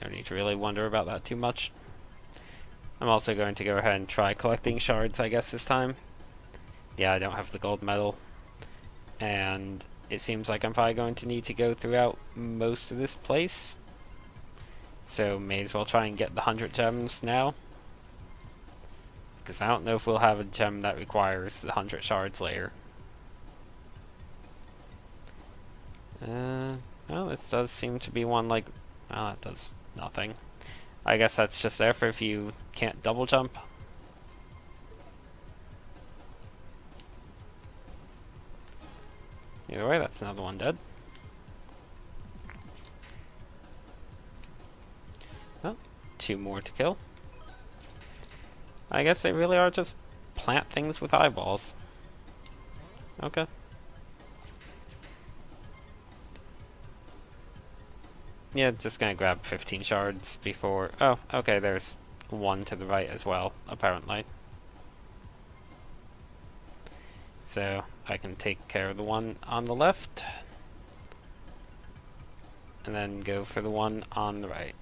no need to really wonder about that too much. I'm also going to go ahead and try collecting shards, I guess, this time. Yeah, I don't have the gold medal. And it seems like I'm probably going to need to go throughout most of this place. So may as well try and get the 100 gems now. Because I don't know if we'll have a gem that requires the 100 shards later. Well, this does seem to be one like... Well, that does nothing. I guess that's just there for if you can't double jump. Either way, that's another one dead. Oh, two more to kill. I guess they really are just plant things with eyeballs. Okay. Yeah, just gonna grab 15 shards before... Oh, okay, there's one to the right as well, apparently. So, I can take care of the one on the left. And then go for the one on the right.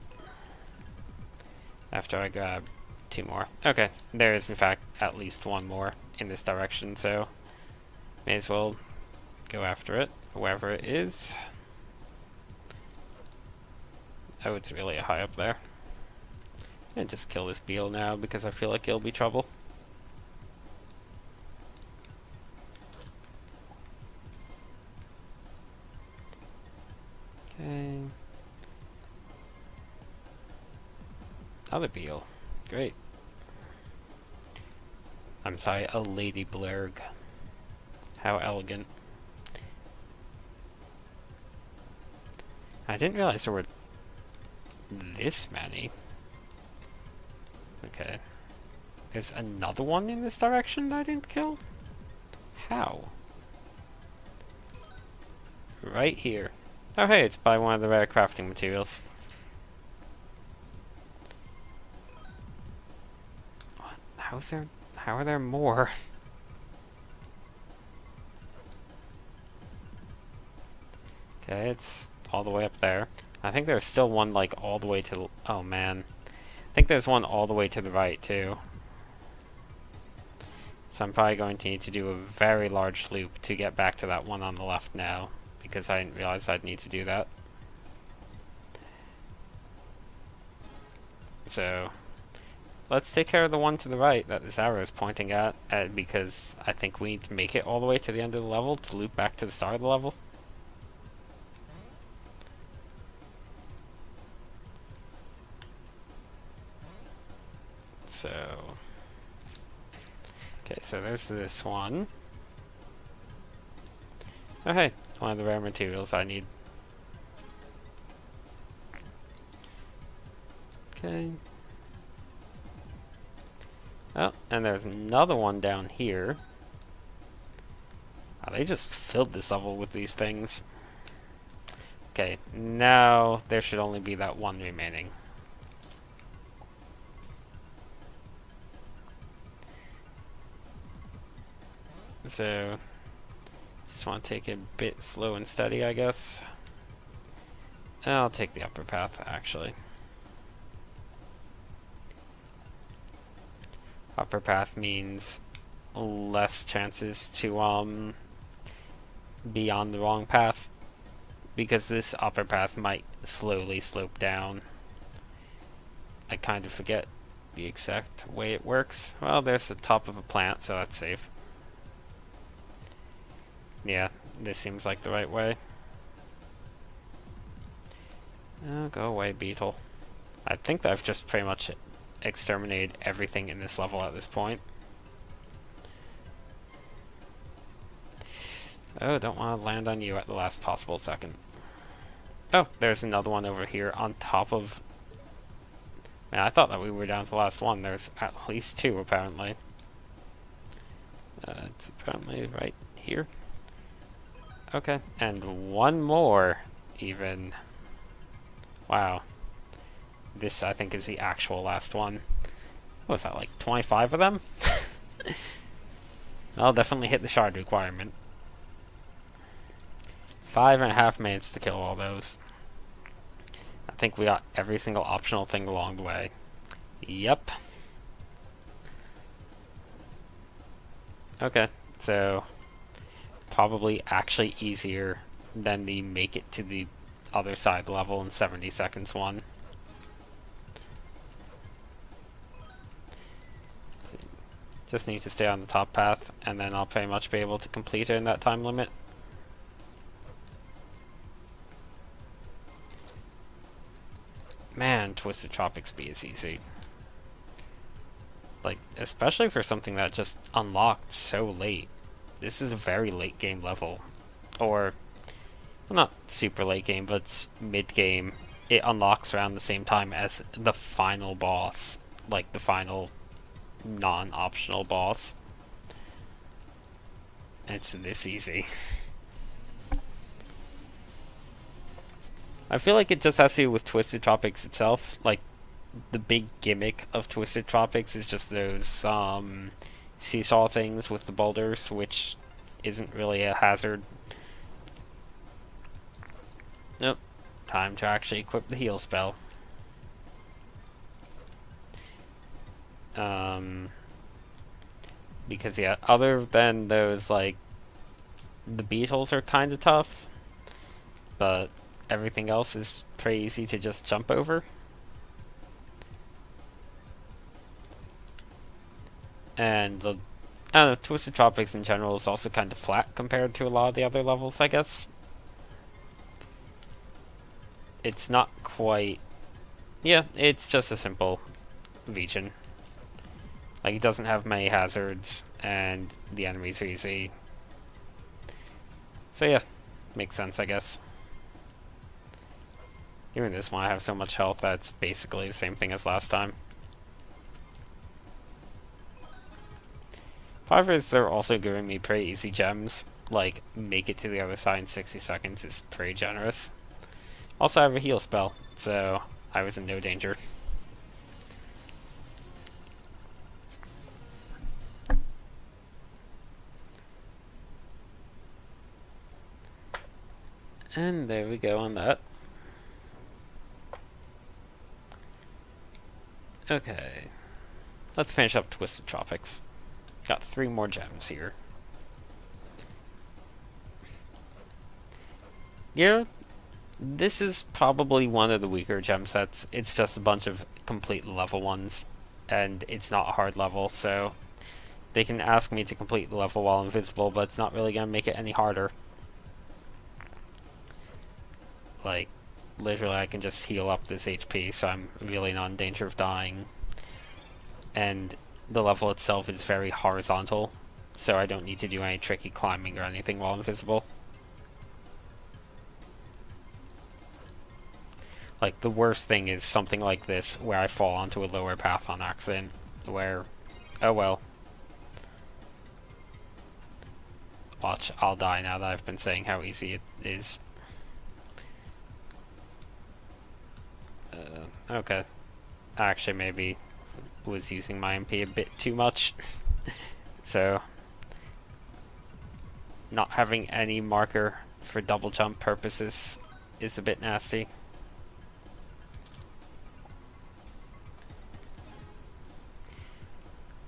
After I grab two more. Okay, there is in fact at least one more in this direction, so... May as well go after it, wherever it is. Oh, it's really high up there. And just kill this beetle now because I feel like it'll be trouble. Okay. Another beetle. Great. I'm sorry, a lady blurg. How elegant. I didn't realize there were this many. Okay. There's another one in this direction that I didn't kill? How? Right here. Oh hey, it's by one of the rare crafting materials. What? How are there more? Okay, it's all the way up there. I think there's still one, like, all the way to the... Oh, man. I think there's one all the way to the right, too. So I'm probably going to need to do a very large loop to get back to that one on the left now, because I didn't realize I'd need to do that. So, let's take care of the one to the right that this arrow is pointing at, because I think we need to make it all the way to the end of the level to loop back to the start of the level. So... Okay, so there's this one. Oh hey, one of the rare materials I need. Okay. Oh, and there's another one down here. Oh, they just filled this level with these things. Okay, now there should only be that one remaining. So, just want to take it a bit slow and steady, I guess. I'll take the upper path, actually. Upper path means less chances to be on the wrong path, because this upper path might slowly slope down. I kind of forget the exact way it works. Well, there's the top of a plant, so that's safe. Yeah, this seems like the right way. Oh, go away, beetle. I think that I've just pretty much exterminated everything in this level at this point. Oh, don't want to land on you at the last possible second. Oh, there's another one over here on top of... Man, I thought that we were down to the last one. There's at least two, apparently. It's apparently right here. Okay, and one more, even. Wow. This, I think, is the actual last one. What was that, like 25 of them? I'll definitely hit the shard requirement. 5.5 minutes to kill all those. I think we got every single optional thing along the way. Yep. Okay, so probably actually easier than the make it to the other side level in 70 seconds one. Just need to stay on the top path, and then I'll pretty much be able to complete it in that time limit. Man, Twisted Tropics B is easy. Like, especially for something that just unlocked so late. This is a very late game level. Or, well, not super late game, but it's mid-game. It unlocks around the same time as the final boss. Like, the final non-optional boss. And it's this easy. I feel like it just has to do with Twisted Tropics itself. Like, the big gimmick of Twisted Tropics is just those seesaw things with the boulders, which isn't really a hazard. Nope. Time to actually equip the heal spell. Because, yeah, other than those, like, the beetles are kind of tough, but everything else is pretty easy to just jump over. And the, I don't know, Twisted Tropics in general is also kind of flat compared to a lot of the other levels, I guess. It's not quite... Yeah, it's just a simple region. Like, it doesn't have many hazards, and the enemies are easy. So yeah, makes sense, I guess. Even this one, I have so much health that it's basically the same thing as last time. However, they're also giving me pretty easy gems. Like, make it to the other side in 60 seconds is pretty generous. Also, I have a heal spell, so I was in no danger. And there we go on that. Okay. Let's finish up Twisted Tropics. Got 3 more gems here. Yeah, this is probably one of the weaker gem sets. It's just a bunch of complete level ones, and it's not a hard level, so they can ask me to complete the level while invisible, but it's not really going to make it any harder. Like, literally I can just heal up this HP, so I'm really not in danger of dying. and the level itself is very horizontal, so I don't need to do any tricky climbing or anything while invisible. Like, the worst thing is something like this, where I fall onto a lower path on accident, where, oh well. Watch, I'll die now that I've been saying how easy it is. Okay. Actually, maybe was using my MP a bit too much. So, not having any marker for double jump purposes is a bit nasty.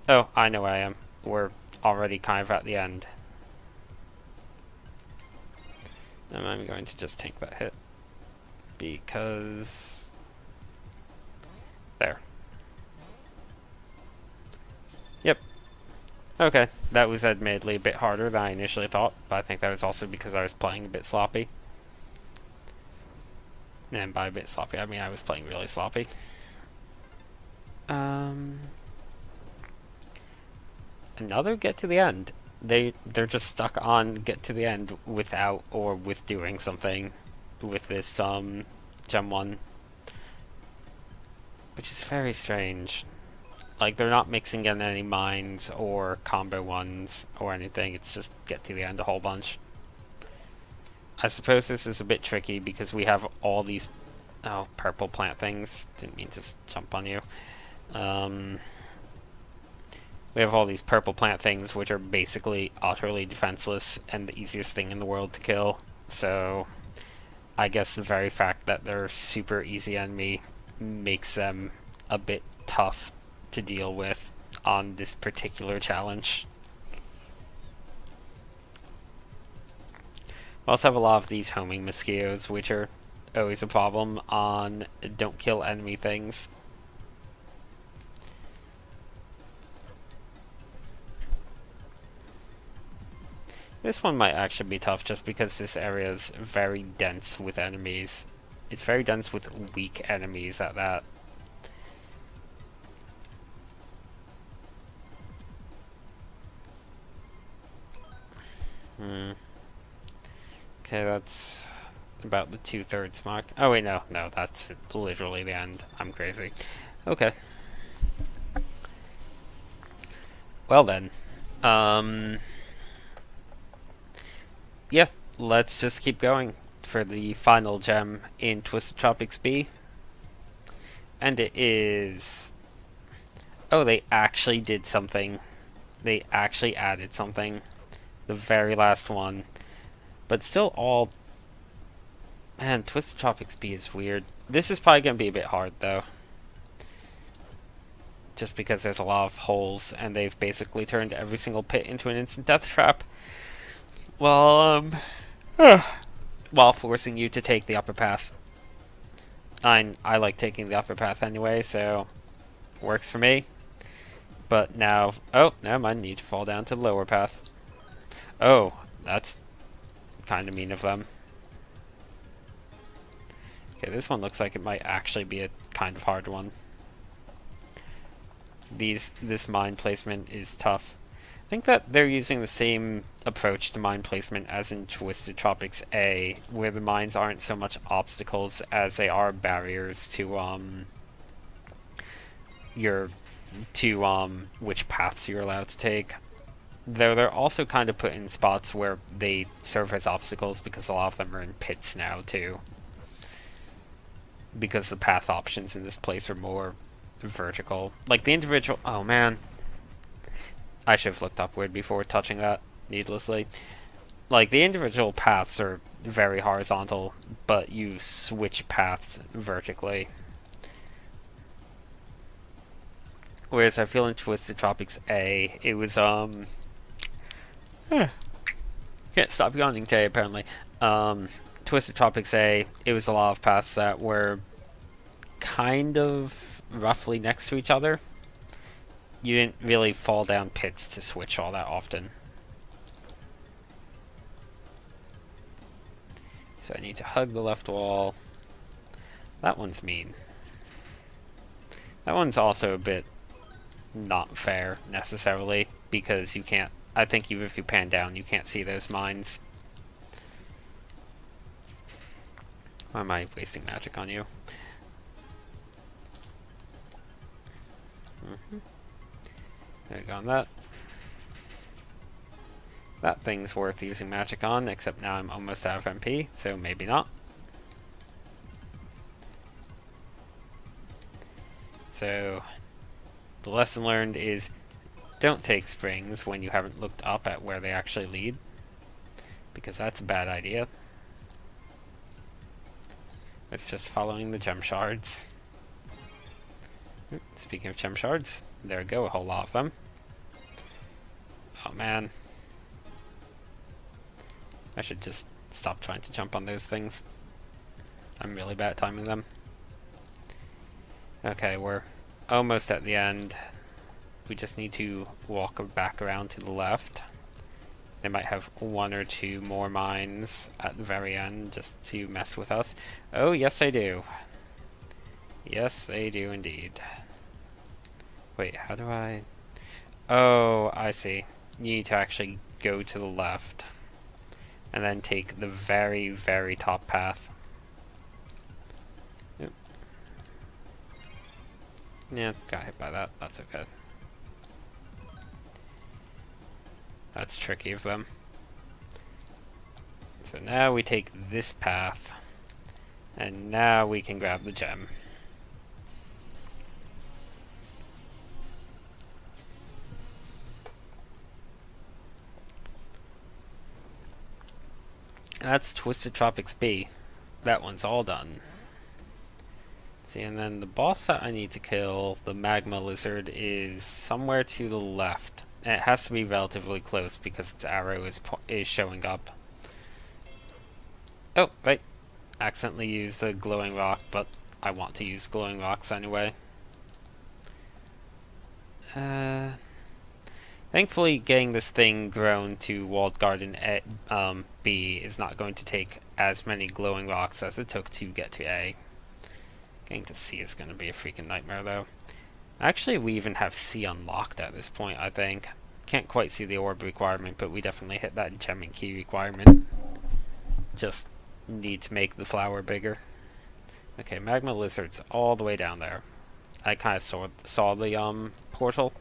Oh, I know where I am. We're already kind of at the end. And I'm going to just tank that hit. Because... there. Yep. Okay, that was admittedly a bit harder than I initially thought, but I think that was also because I was playing a bit sloppy. And by a bit sloppy, I mean I was playing really sloppy. Another get to the end. They're just stuck on get to the end without or with doing something with this gem 1, which is very strange. Like, they're not mixing in any mines or combo ones or anything, it's just get to the end a whole bunch. I suppose this is a bit tricky because we have all these purple plant things. Didn't mean to jump on you. We have all these purple plant things which are basically utterly defenseless and the easiest thing in the world to kill. So I guess the very fact that they're super easy enemy makes them a bit tough to deal with on this particular challenge. We also have a lot of these homing mosquitoes, which are always a problem on don't kill enemy things. This one might actually be tough just because this area is very dense with enemies. It's very dense with weak enemies at that. Okay, that's about the 2/3 mark. Oh wait, no, that's literally the end. I'm crazy. Okay. Well then. Yeah, let's just keep going for the final gem in Twisted Tropics B. And it is... oh, they actually did something. They actually added something. The very last one. But still all... man, Twisted Tropics B is weird. This is probably going to be a bit hard, though. Just because there's a lot of holes, and they've basically turned every single pit into an instant death trap. Well, while forcing you to take the upper path. I like taking the upper path anyway, so works for me. But now, oh, never mind, need to fall down to the lower path. Oh, that's kind of mean of them. Okay, this one looks like it might actually be a kind of hard one. This mine placement is tough. I think that they're using the same approach to mine placement as in Twisted Tropics A, where the mines aren't so much obstacles as they are barriers to which paths you're allowed to take. Though they're also kind of put in spots where they serve as obstacles because a lot of them are in pits now too. Because the path options in this place are more vertical. Like the individual... oh man. I should have looked upward before touching that needlessly. Like, the individual paths are very horizontal, but you switch paths vertically. Whereas I feel in Twisted Tropics A, it was, can't stop yawning today, apparently. Twisted Tropics A, it was a lot of paths that were kind of roughly next to each other. You didn't really fall down pits to switch all that often. So I need to hug the left wall. That one's mean. That one's also a bit not fair necessarily, because you can't. I think even if you pan down, you can't see those mines. Why am I wasting magic on you? There you go on that. That thing's worth using magic on, except now I'm almost out of MP, so maybe not. So, the lesson learned is don't take springs when you haven't looked up at where they actually lead, because that's a bad idea. It's just following the gem shards. Speaking of gem shards, there we go, a whole lot of them. Oh man. I should just stop trying to jump on those things. I'm really bad at timing them. Okay, we're almost at the end. We just need to walk back around to the left. They might have one or two more mines at the very end just to mess with us. Oh, yes they do. Yes, they do indeed. Wait, how do I... Oh, I see. You need to actually go to the left. And then take the very, very top path. Yep. Yeah, got hit by that. That's okay. That's tricky of them. So now we take this path. And now we can grab the gem. That's Twisted Tropics B. That one's all done. See, and then the boss that I need to kill, the magma lizard, is somewhere to the left. And it has to be relatively close because its arrow is showing up. Oh, right. Accidentally used a glowing rock, but I want to use glowing rocks anyway. Thankfully, getting this thing grown to Walled Garden B is not going to take as many glowing rocks as it took to get to A. Getting to C is going to be a freaking nightmare, though. Actually, we even have C unlocked at this point, I think. Can't quite see the orb requirement, but we definitely hit that gem and key requirement. Just need to make the flower bigger. Okay, magma lizard's all the way down there. I kind of saw the portal.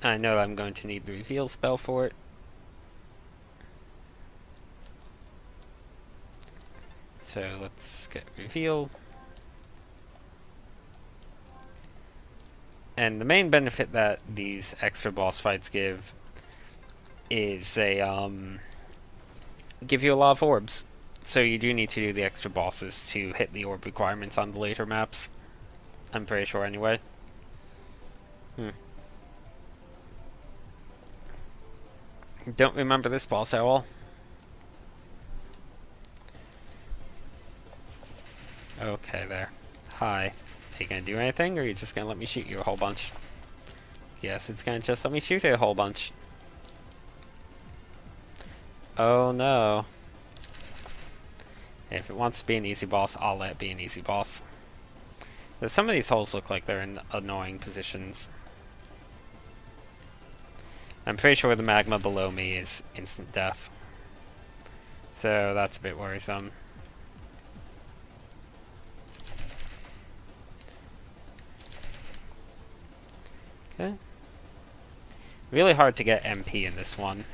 I know I'm going to need the reveal spell for it. So let's get reveal. And the main benefit that these extra boss fights give is they give you a lot of orbs. So you do need to do the extra bosses to hit the orb requirements on the later maps. I'm pretty sure anyway. Don't remember this boss at all. Okay, there. Hi. Are you gonna do anything, or are you just gonna let me shoot you a whole bunch? Yes, it's gonna just let me shoot you a whole bunch. Oh no. If it wants to be an easy boss, I'll let it be an easy boss. But some of these holes look like they're in annoying positions. I'm pretty sure the magma below me is instant death. So that's a bit worrisome. Okay. Really hard to get MP in this one.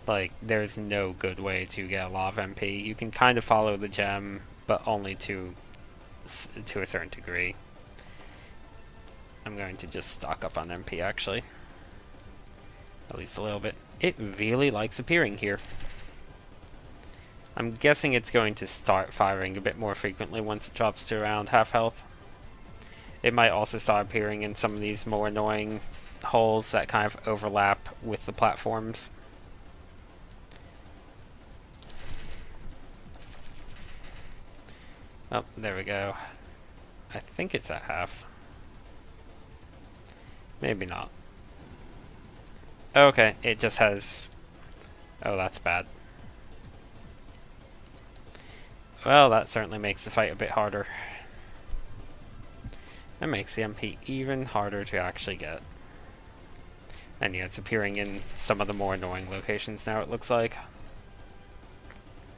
Like, there's no good way to get a lot of MP. You can kind of follow the gem, but only to a certain degree. I'm going to just stock up on MP, actually. At least a little bit. It really likes appearing here. I'm guessing it's going to start firing a bit more frequently once it drops to around half health. It might also start appearing in some of these more annoying holes that kind of overlap with the platforms. Oh, there we go. I think it's at half. Maybe not. Okay, it just has... Oh, that's bad. Well, that certainly makes the fight a bit harder. It makes the MP even harder to actually get. And yeah, it's appearing in some of the more annoying locations now, it looks like.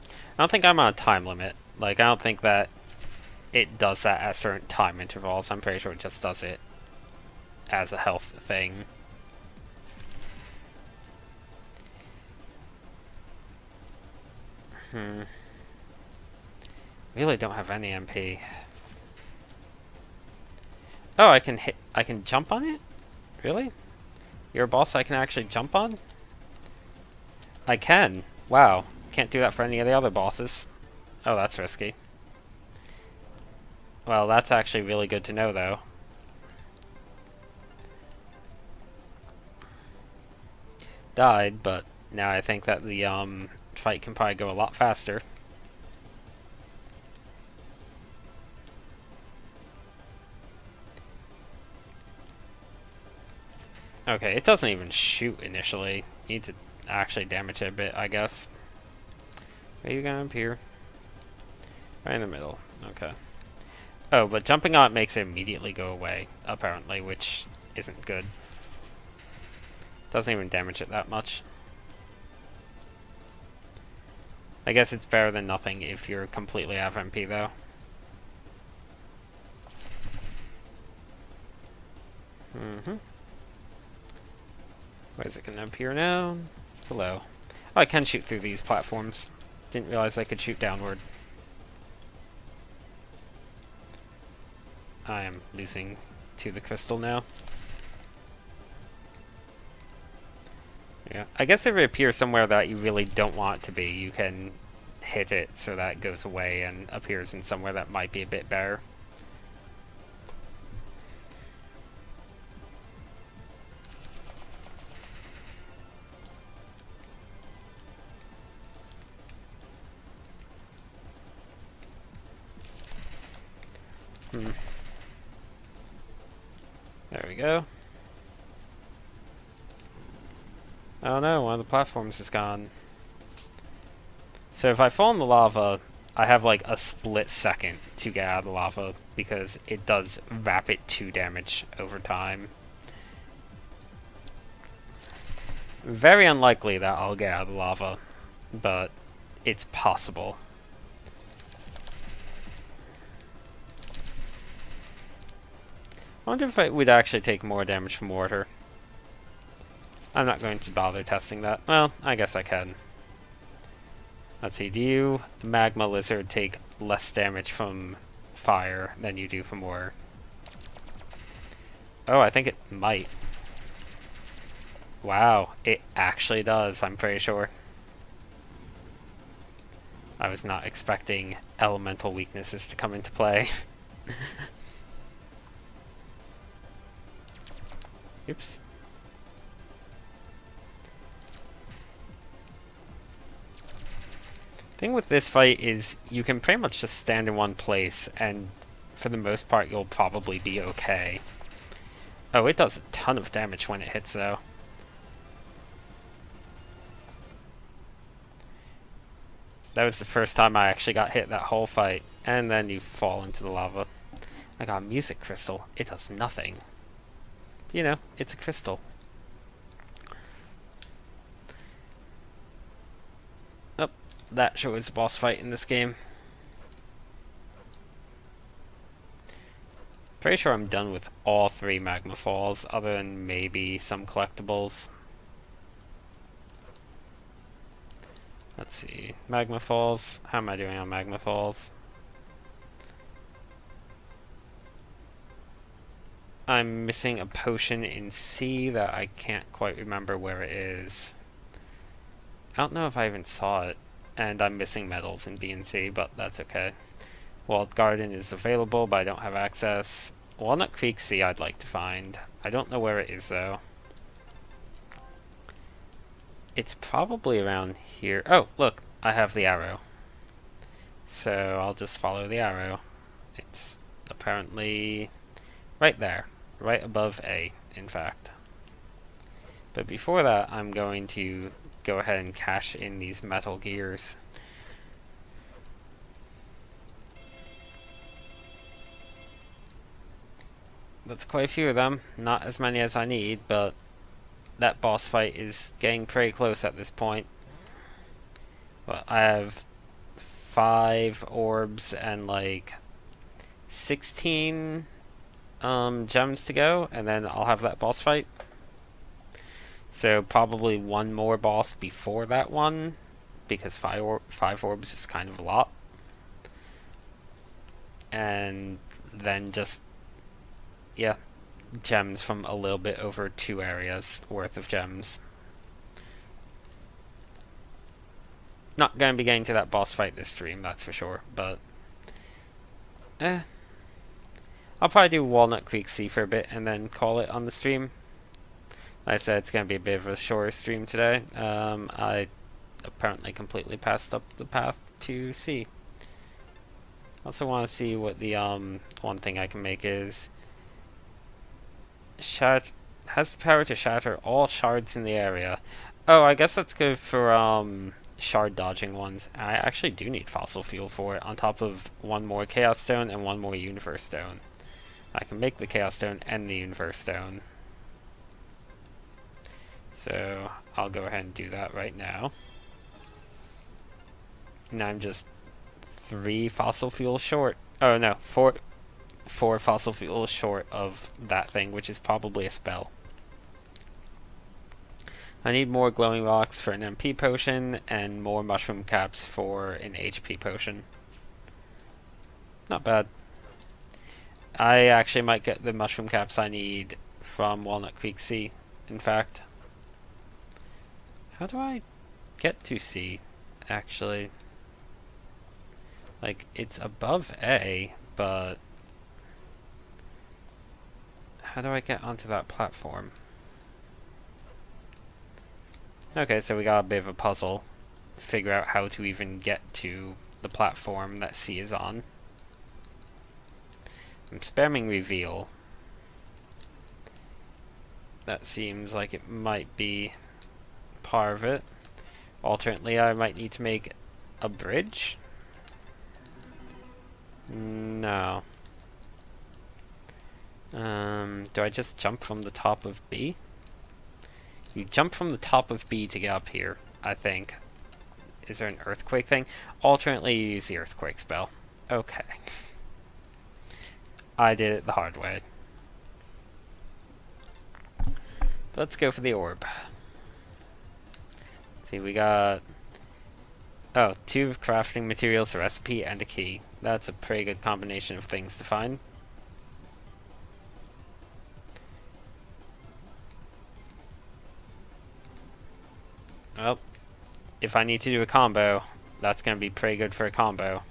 I don't think I'm on a time limit. Like, I don't think that it does that at certain time intervals. I'm pretty sure it just does it as a health thing. Really don't have any MP. Oh, I can jump on it? Really? You're a boss I can actually jump on? I can. Wow. Can't do that for any of the other bosses. Oh, that's risky. Well, that's actually really good to know, though. Died, but now I think that the fight can probably go a lot faster. Okay, it doesn't even shoot initially. You need to actually damage it a bit, I guess. Are you gonna appear? Right in the middle. Okay. Oh, but jumping on it makes it immediately go away, apparently, which isn't good. Doesn't even damage it that much. I guess it's better than nothing if you're completely out of MP, though. Where is it going to appear now? Below. Oh, I can shoot through these platforms. Didn't realize I could shoot downward. I am losing to the crystal now. Yeah, I guess if it appears somewhere that you really don't want it to be, you can hit it so that it goes away and appears in somewhere that might be a bit better. There we go. Oh no, one of the platforms is gone. So if I fall in the lava, I have like a split second to get out of the lava because it does rapid 2 damage over time. Very unlikely that I'll get out of the lava, but it's possible. I wonder if it would actually take more damage from water. I'm not going to bother testing that. Well, I guess I can. Let's see, do you, Magma Lizard, take less damage from fire than you do from water? Oh, I think it might. Wow, it actually does, I'm pretty sure. I was not expecting elemental weaknesses to come into play. Oops. Thing with this fight is you can pretty much just stand in one place and for the most part you'll probably be okay. Oh, it does a ton of damage when it hits though. That was the first time I actually got hit that whole fight. And then you fall into the lava. I got a music crystal. It does nothing. You know, it's a crystal. Oh, that sure is a boss fight in this game. Pretty sure I'm done with all 3 magma falls, other than maybe some collectibles. Let's see. Magma falls. How am I doing on magma falls? I'm missing a potion in C that I can't quite remember where it is. I don't know if I even saw it. And I'm missing metals in B and C, but that's okay. Walled Garden is available, but I don't have access. Walnut Creek C I'd like to find. I don't know where it is, though. It's probably around here. Oh, look, I have the arrow. So I'll just follow the arrow. It's apparently right there. Right above A, in fact. But before that, I'm going to go ahead and cash in these metal gears. That's quite a few of them. Not as many as I need, but that boss fight is getting pretty close at this point. Well, I have 5 orbs and like 16 gems to go, and then I'll have that boss fight. So probably one more boss before that one, because 5 orbs is kind of a lot. And then just, yeah, gems from a little bit over 2 areas worth of gems. Not going to be getting to that boss fight this stream, that's for sure, but I'll probably do Walnut Creek Sea for a bit and then call it on the stream. Like I said, it's going to be a bit of a shorter stream today. I apparently completely passed up the path to sea. Also want to see what the one thing I can make is has the power to shatter all shards in the area. Oh, I guess that's good for shard dodging ones. I actually do need fossil fuel for it, on top of 1 more Chaos Stone and 1 more Universe Stone. I can make the Chaos Stone and the Universe Stone. So I'll go ahead and do that right now. And I'm just 3 fossil fuel short. Oh no, 4 fossil fuel short of that thing, which is probably a spell. I need more glowing rocks for an MP potion and more mushroom caps for an HP potion. Not bad. I actually might get the mushroom caps I need from Walnut Creek Sea, in fact. How do I get to C, actually? Like, it's above A, but how do I get onto that platform? Okay, so we got a bit of a puzzle. Figure out how to even get to the platform that C is on. I'm spamming reveal. That seems like it might be part of it. Alternately, I might need to make a bridge. No. Do I just jump from the top of B? You jump from the top of B to get up here, I think. Is there an earthquake thing? Alternately, you use the earthquake spell. Okay. I did it the hard way. Let's go for the orb. Let's see, we got... Oh, 2 crafting materials, a recipe, and a key. That's a pretty good combination of things to find. Well, if I need to do a combo, that's going to be pretty good for a combo.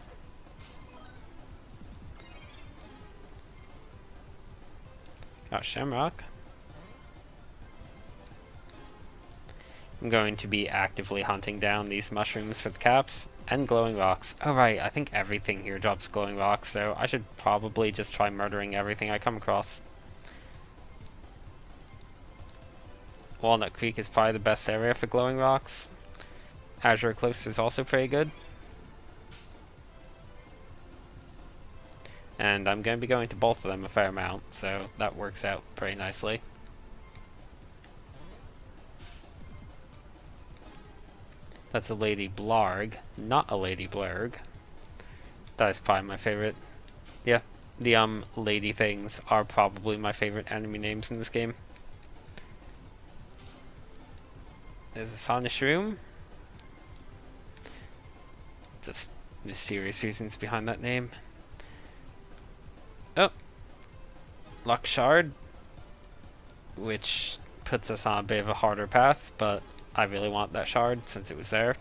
Got Shamrock. I'm going to be actively hunting down these mushrooms for the caps and glowing rocks. Oh right, I think everything here drops glowing rocks, so I should probably just try murdering everything I come across. Walnut Creek is probably the best area for glowing rocks. Azure CLIFFS is also pretty good. And I'm going to be going to both of them a fair amount, so that works out pretty nicely. That's a Lady Blarg, not a Lady Blurg. That is probably my favorite. Yeah, the lady things are probably my favorite enemy names in this game. There's a Sauna Shroom. Just mysterious reasons behind that name. Oh, Luck Shard, which puts us on a bit of a harder path, but I really want that shard since it was there.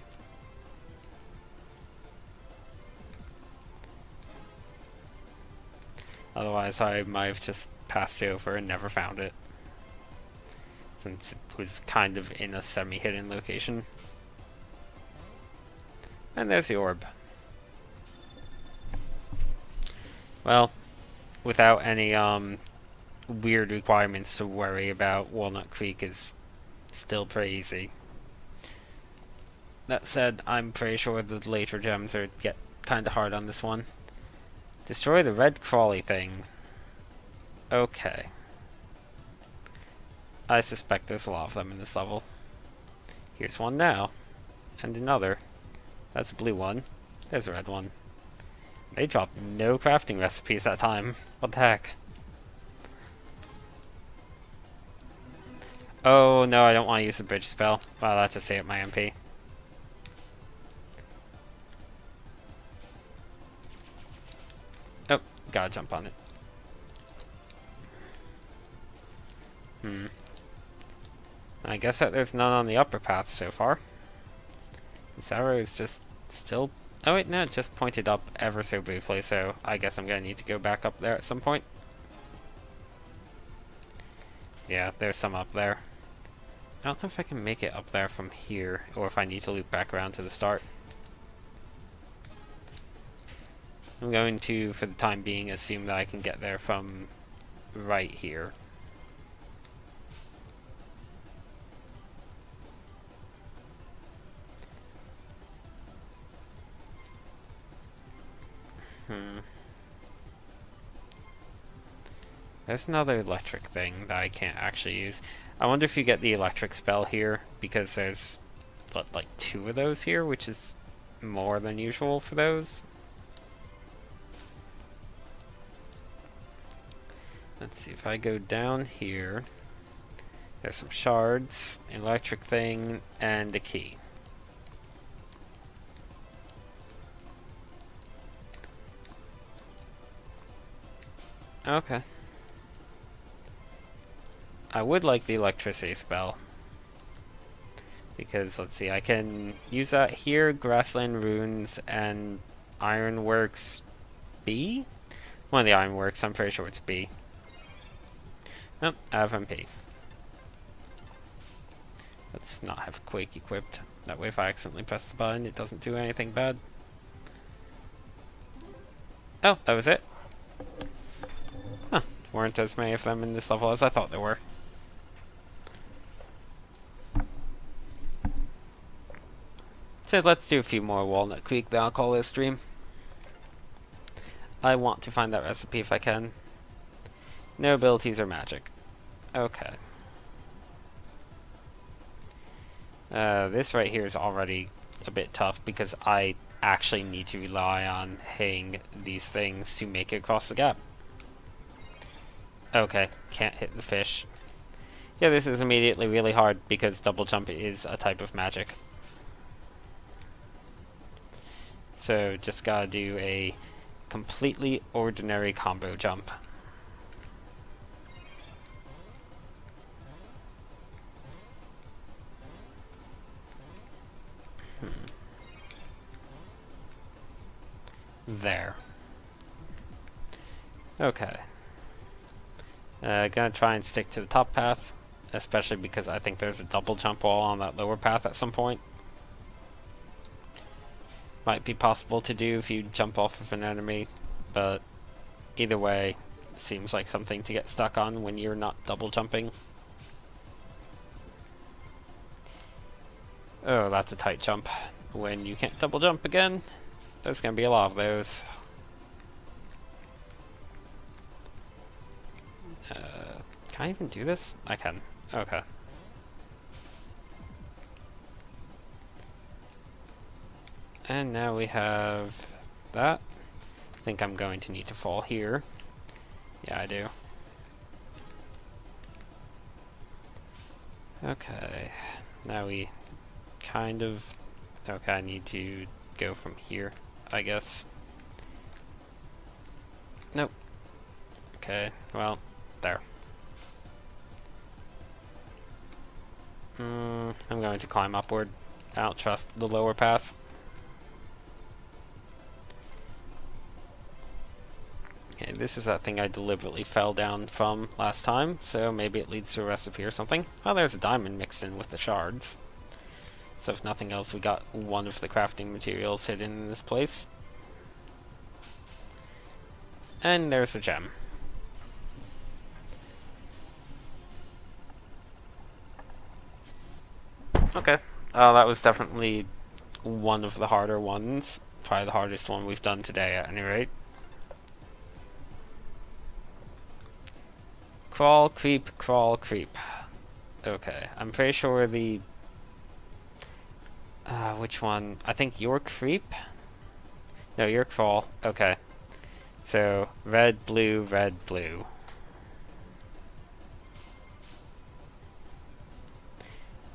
Otherwise, I might have just passed it over and never found it, since it was kind of in a semi-hidden location. And there's the orb. Well, without any weird requirements to worry about, Walnut Creek is still pretty easy. That said, I'm pretty sure the later gems get kind of hard on this one. Destroy the red crawly thing. Okay. I suspect there's a lot of them in this level. Here's one now. And another. That's a blue one. There's a red one. They dropped no crafting recipes that time. What the heck? Oh no, I don't want to use the bridge spell. Wow, that just saved my MP. Oh, gotta jump on it. I guess that there's none on the upper path so far. This arrow is just still... Oh wait, no, it just pointed up ever so briefly, so I guess I'm gonna need to go back up there at some point. Yeah, there's some up there. I don't know if I can make it up there from here, or if I need to loop back around to the start. I'm going to, for the time being, assume that I can get there from right here. There's another electric thing that I can't actually use. I wonder if you get the electric spell here, because there's, what, like 2 of those here, which is more than usual for those. Let's see, if I go down here, there's some shards, electric thing, and a key. Okay. I would like the electricity spell. Because, let's see, I can use that here, Grassland Runes, and Ironworks B? One of the Ironworks, I'm pretty sure it's B. Nope, out of MP. Let's not have Quake equipped. That way if I accidentally press the button, it doesn't do anything bad. Oh, that was it? Huh, weren't as many of them in this level as I thought there were. So let's do a few more Walnut Creek, then I'll call this stream. I want to find that recipe if I can. No abilities or magic. Okay. This right here is already a bit tough because I actually need to rely on haying these things to make it across the gap. Okay, can't hit the fish. Yeah, this is immediately really hard because double jump is a type of magic. So just gotta do a completely ordinary combo jump. There. Okay. Gonna try and stick to the top path, especially because I think there's a double jump wall on that lower path at some point. Might be possible to do if you jump off of an enemy, but either way, it seems like something to get stuck on when you're not double jumping. Oh, that's a tight jump. When you can't double jump again, there's gonna be a lot of those. Can I even do this? I can. Okay. And now we have that. I think I'm going to need to fall here. Yeah, I do. Okay. Now we kind of... Okay, I need to go from here, I guess. Nope. Okay, well, there. I'm going to climb upward. I don't trust the lower path. Okay, this is that thing I deliberately fell down from last time, so maybe it leads to a recipe or something. Oh, there's a diamond mixed in with the shards. So if nothing else, we got one of the crafting materials hidden in this place. And there's a gem. Okay. That was definitely one of the harder ones. Probably the hardest one we've done today at any rate. Crawl, creep, crawl, creep. Okay, I'm pretty sure the... which one? I think your creep? No, your crawl. Okay. So, red, blue, red, blue.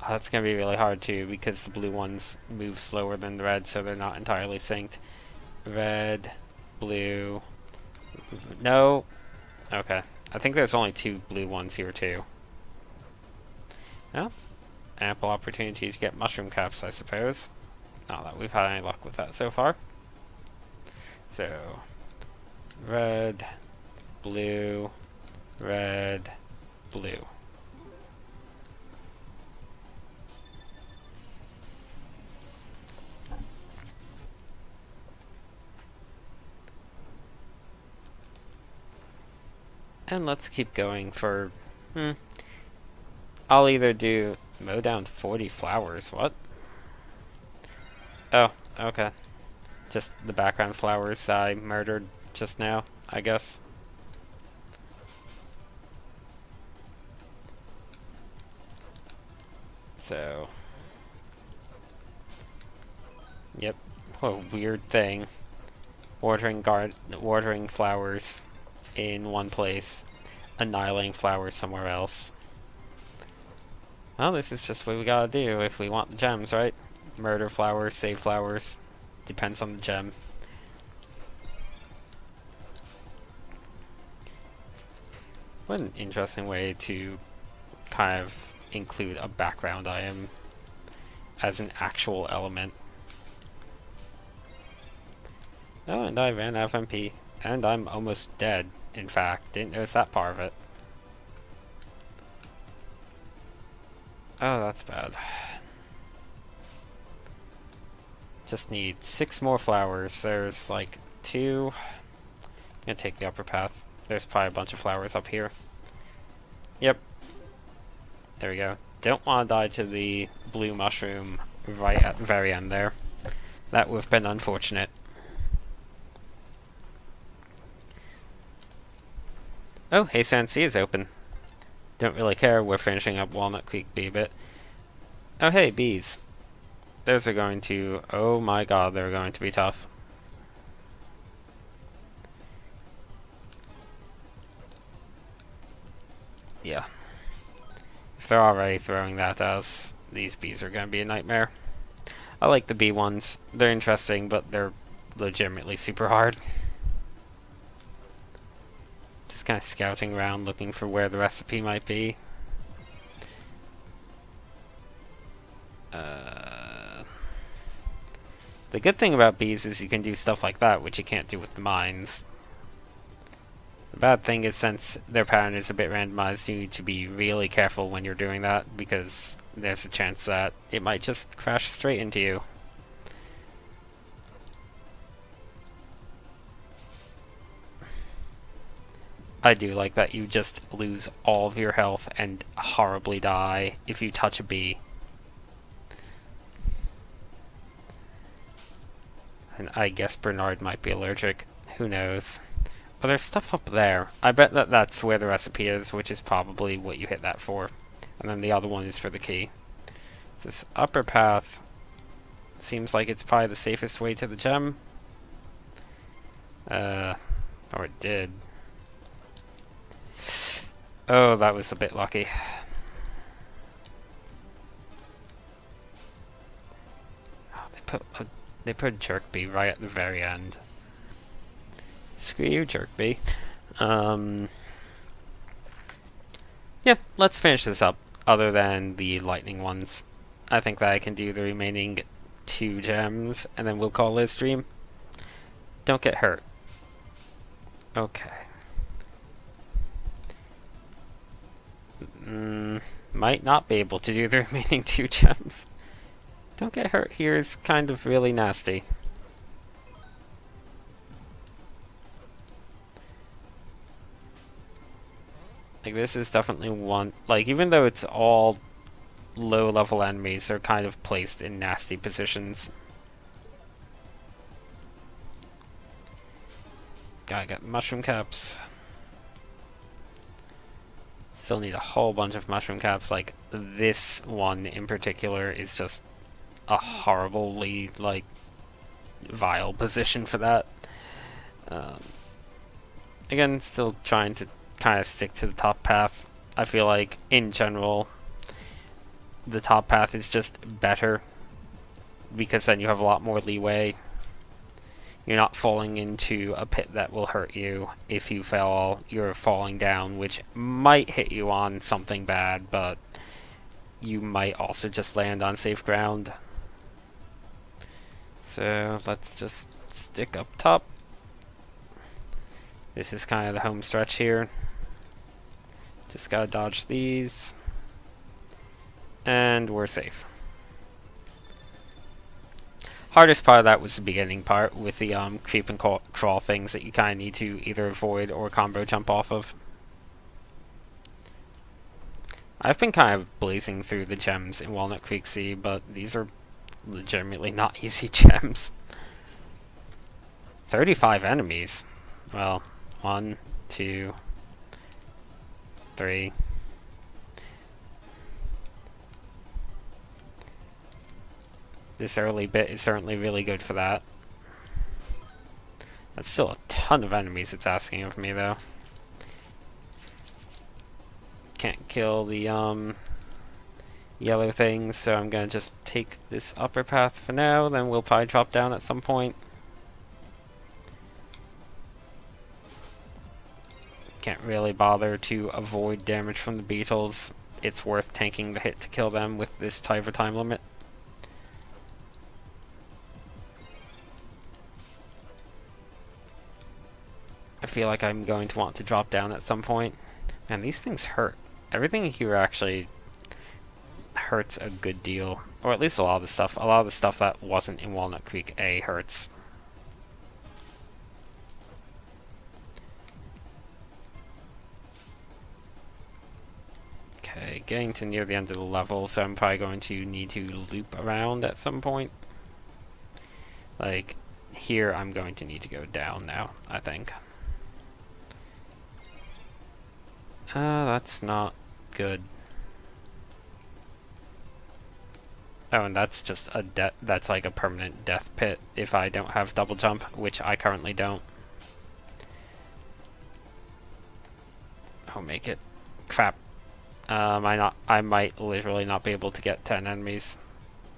Oh, that's going to be really hard too, because the blue ones move slower than the red, so they're not entirely synced. Red, blue... No. Okay. I think there's only 2 blue ones here too. Well, ample opportunity to get mushroom caps, I suppose. Not that we've had any luck with that so far. So, red, blue, red, blue. And let's keep going for... I'll either do... Mow down 40 flowers, what? Oh, okay. Just the background flowers I murdered just now, I guess. So... Yep. What a weird thing. Watering flowers in one place, annihilating flowers somewhere else. Well, this is just what we gotta do if we want the gems, right? Murder flowers, save flowers. Depends on the gem. What an interesting way to kind of include a background item as an actual element. Oh, and I ran out of MP. And I'm almost dead, in fact. Didn't notice that part of it. Oh, that's bad. Just need 6 more flowers. There's like 2. I'm gonna take the upper path. There's probably a bunch of flowers up here. Yep. There we go. Don't want to die to the blue mushroom right at the very end there. That would have been unfortunate. Oh, Haze SANDS is open. Don't really care, we're finishing up Walnut Creek bee bit. Oh hey, bees. Those are going to... Oh my god, they're going to be tough. Yeah. If they're already throwing that at us, these bees are going to be a nightmare. I like the bee ones. They're interesting, but they're legitimately super hard. Just kind of scouting around looking for where the recipe might be. The good thing about bees is you can do stuff like that, which you can't do with the mines. The bad thing is, since their pattern is a bit randomized, you need to be really careful when you're doing that, because there's a chance that it might just crash straight into you. I do like that you just lose all of your health and horribly die if you touch a bee. And I guess Bernard might be allergic. Who knows? Oh, there's stuff up there. I bet that that's where the recipe is, which is probably what you hit that for. And then the other one is for the key. This upper path seems like it's probably the safest way to the gem. Or it did. Oh, that was a bit lucky. Oh, they put Jerk Bee right at the very end. Screw you, Jerk Bee. Yeah, let's finish this up. Other than the lightning ones, I think that I can do the remaining 2 gems, and then we'll call it a stream. Don't get hurt. Okay. Might not be able to do the remaining 2 gems. Don't get hurt here is kind of really nasty. Like, this is definitely one... Like, even though it's all low-level enemies, they're kind of placed in nasty positions. Gotta get mushroom caps. Still need a whole bunch of mushroom caps. Like, this one in particular is just a horribly, like, vile position for that. Um, Again, still trying to kind of stick to the top path. I feel like, in general, the top path is just better because then you have a lot more leeway. You're not falling into a pit that will hurt you. If you fall, you're falling down, which might hit you on something bad, but you might also just land on safe ground. So let's just stick up top. This is kind of the home stretch here. Just gotta dodge these. And we're safe. Hardest part of that was the beginning part with the creep and crawl things that you kind of need to either avoid or combo jump off of. I've been kind of blazing through the gems in Walnut Creek Sea, but these are legitimately not easy gems. 35 enemies. Well, 1, 2, 3. This early bit is certainly really good for that. That's still a ton of enemies it's asking of me, though. Can't kill the yellow things, so I'm gonna just take this upper path for now, then we'll probably drop down at some point. Can't really bother to avoid damage from the beetles. It's worth tanking the hit to kill them with this type of time limit. I feel like I'm going to want to drop down at some point. Man, these things hurt. Everything here actually hurts a good deal. Or at least a lot of the stuff. A lot of the stuff that wasn't in Walnut Creek A hurts. Okay, getting to near the end of the level, so I'm probably going to need to loop around at some point. Like, here I'm going to need to go down now, I think. That's not good. Oh, and that's just a that's like a permanent death pit if I don't have double jump, which I currently don't. Oh, make it. Crap. I might literally not be able to get 10 enemies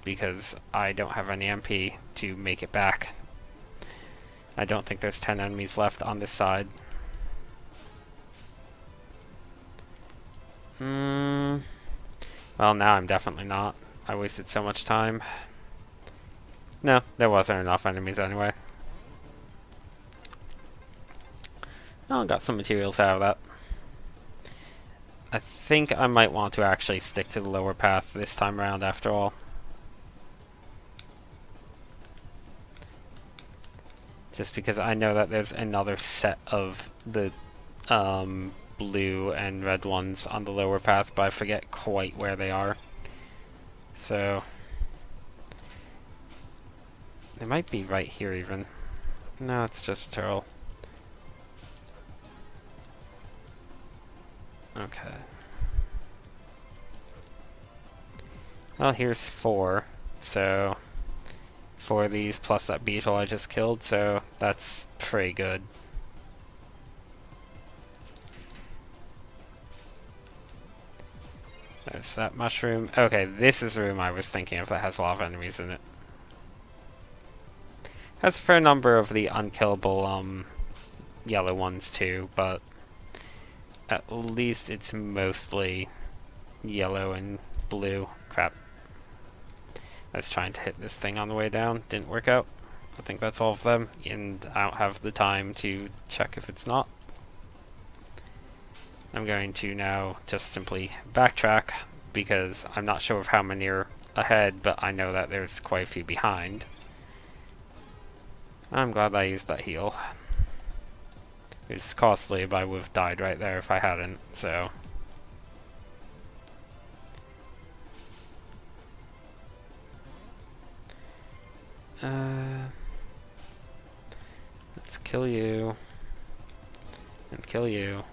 because I don't have any MP to make it back. I don't think there's 10 enemies left on this side. Well, now I'm definitely not. I wasted so much time. No, there wasn't enough enemies anyway. Oh, got some materials out of that. I think I might want to actually stick to the lower path this time around after all. Just because I know that there's another set of the blue and red ones on the lower path, but I forget quite where they are. So they might be right here even. No, it's just a turtle. Okay. Well, here's 4. So 4 of these plus that beetle I just killed, so that's pretty good. There's that mushroom. Okay, this is the room I was thinking of that has a lot of enemies in it. Has a fair number of the unkillable yellow ones too, but at least it's mostly yellow and blue. Crap. I was trying to hit this thing on the way down. Didn't work out. I think that's all of them, and I don't have the time to check if it's not. I'm going to now just simply backtrack because I'm not sure of how many are ahead, but I know that there's quite a few behind. I'm glad I used that heal. It's costly, but I would have died right there if I hadn't, so. Let's kill you. And kill you.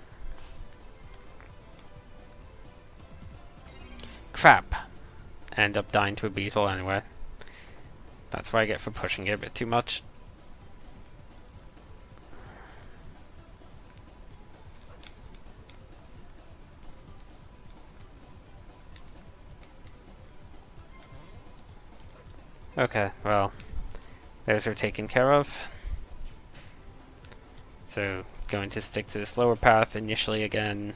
Crap. End up dying to a beetle anyway. That's what I get for pushing it a bit too much. Okay, well, those are taken care of. So, going to stick to this lower path initially again,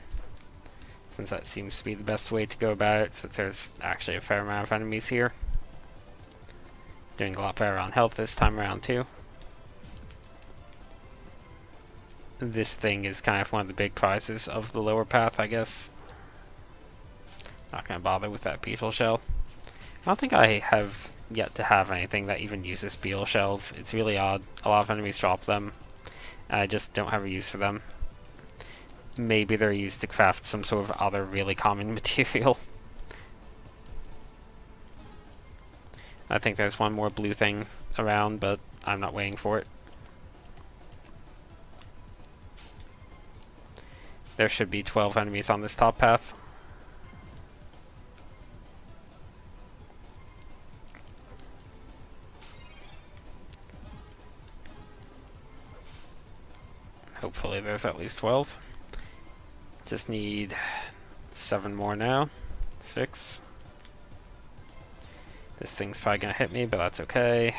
since that seems to be the best way to go about it, since there's actually a fair amount of enemies here. Doing a lot better on health this time around too. This thing is kind of one of the big prizes of the lower path, I guess. Not gonna bother with that beetle shell. I don't think I have yet to have anything that even uses beetle shells. It's really odd. A lot of enemies drop them. I just don't have a use for them. Maybe they're used to craft some sort of other really common material. I think there's one more blue thing around, but I'm not waiting for it. There should be 12 enemies on this top path. Hopefully there's at least 12. Just need 7 more now. 6. This thing's probably gonna hit me, but that's okay.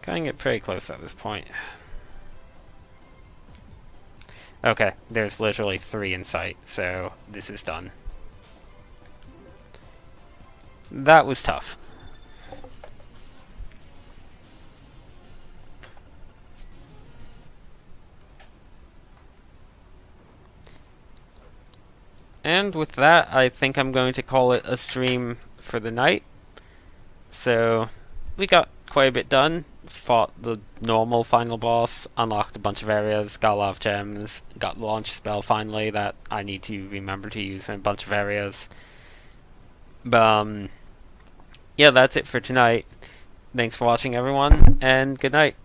Gonna get pretty close at this point. Okay, there's literally 3 in sight, so this is done. That was tough. And with that, I think I'm going to call it a stream for the night. So, we got quite a bit done. Fought the normal final boss, unlocked a bunch of areas, got a lot of gems, got the launch spell finally that I need to remember to use in a bunch of areas. But, yeah, that's it for tonight. Thanks for watching, everyone, and good night.